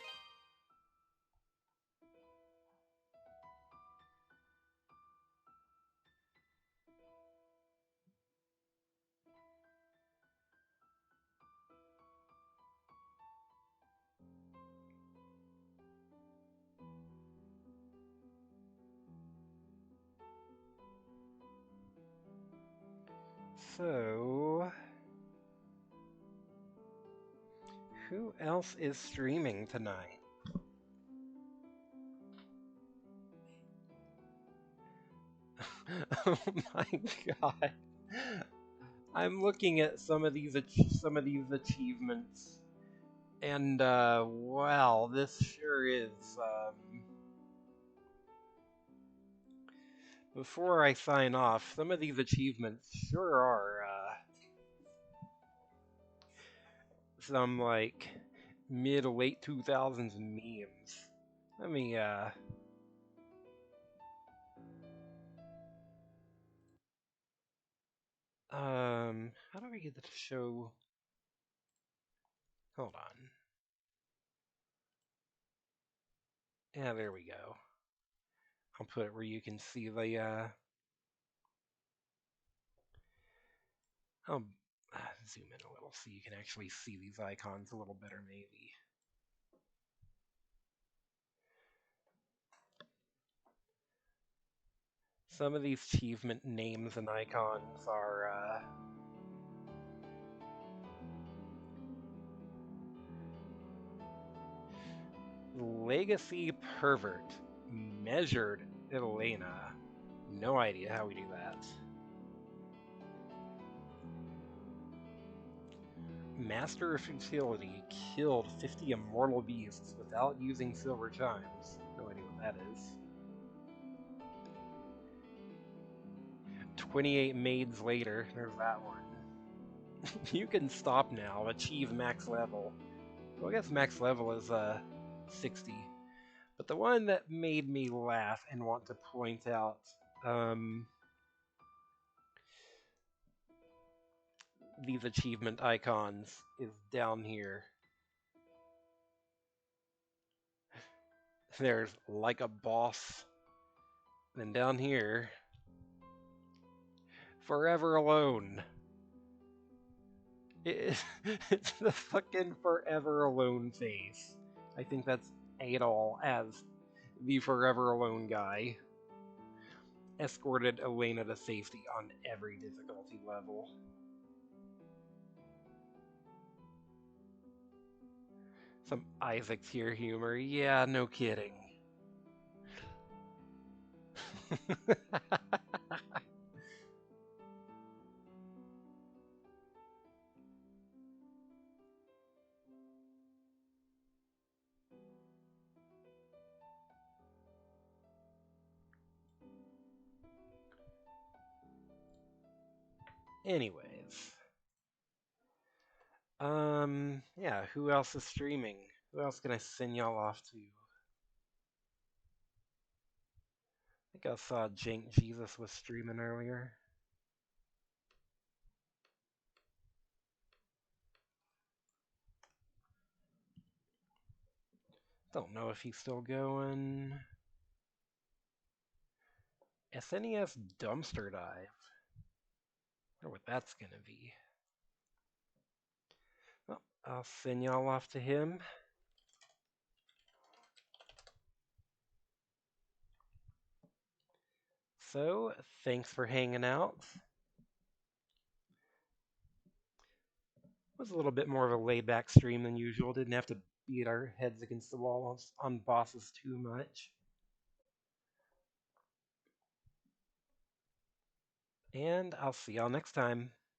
So, who else is streaming tonight? Oh my god. I'm looking at some of these achievements, and wow, this sure is. Before I sign off, some of these achievements sure are some, like, mid to late 2000s memes. Let me how do I get the show? Hold on. Yeah, there we go. I'll put it where you can see the I'll zoom in a little so you can actually see these icons a little better, maybe. Some of these achievement names and icons are Legacy Pervert, Measured Elena. No idea how we do that. Master of Futility killed 50 immortal beasts without using silver chimes. No idea what that is. 28 maids later, there's that one. You can stop now, achieve max level. Well, I guess max level is 60. But the one that made me laugh and want to point out these achievement icons is down here. There's like a boss. Then down here, Forever Alone. It's the fucking Forever Alone face. I think that's Adol as the Forever Alone guy. Escorted Elena to safety on every difficulty level. Some Isaac tier humor. Yeah, no kidding. Anyways. Yeah, who else is streaming? Who else can I send y'all off to? I think I saw Jank Jesus was streaming earlier. Don't know if he's still going. SNES Dumpster Dive. I wonder what that's going to be. Well, I'll send y'all off to him. So, thanks for hanging out. It was a little bit more of a laid-back stream than usual. Didn't have to beat our heads against the wall on bosses too much. And I'll see y'all next time.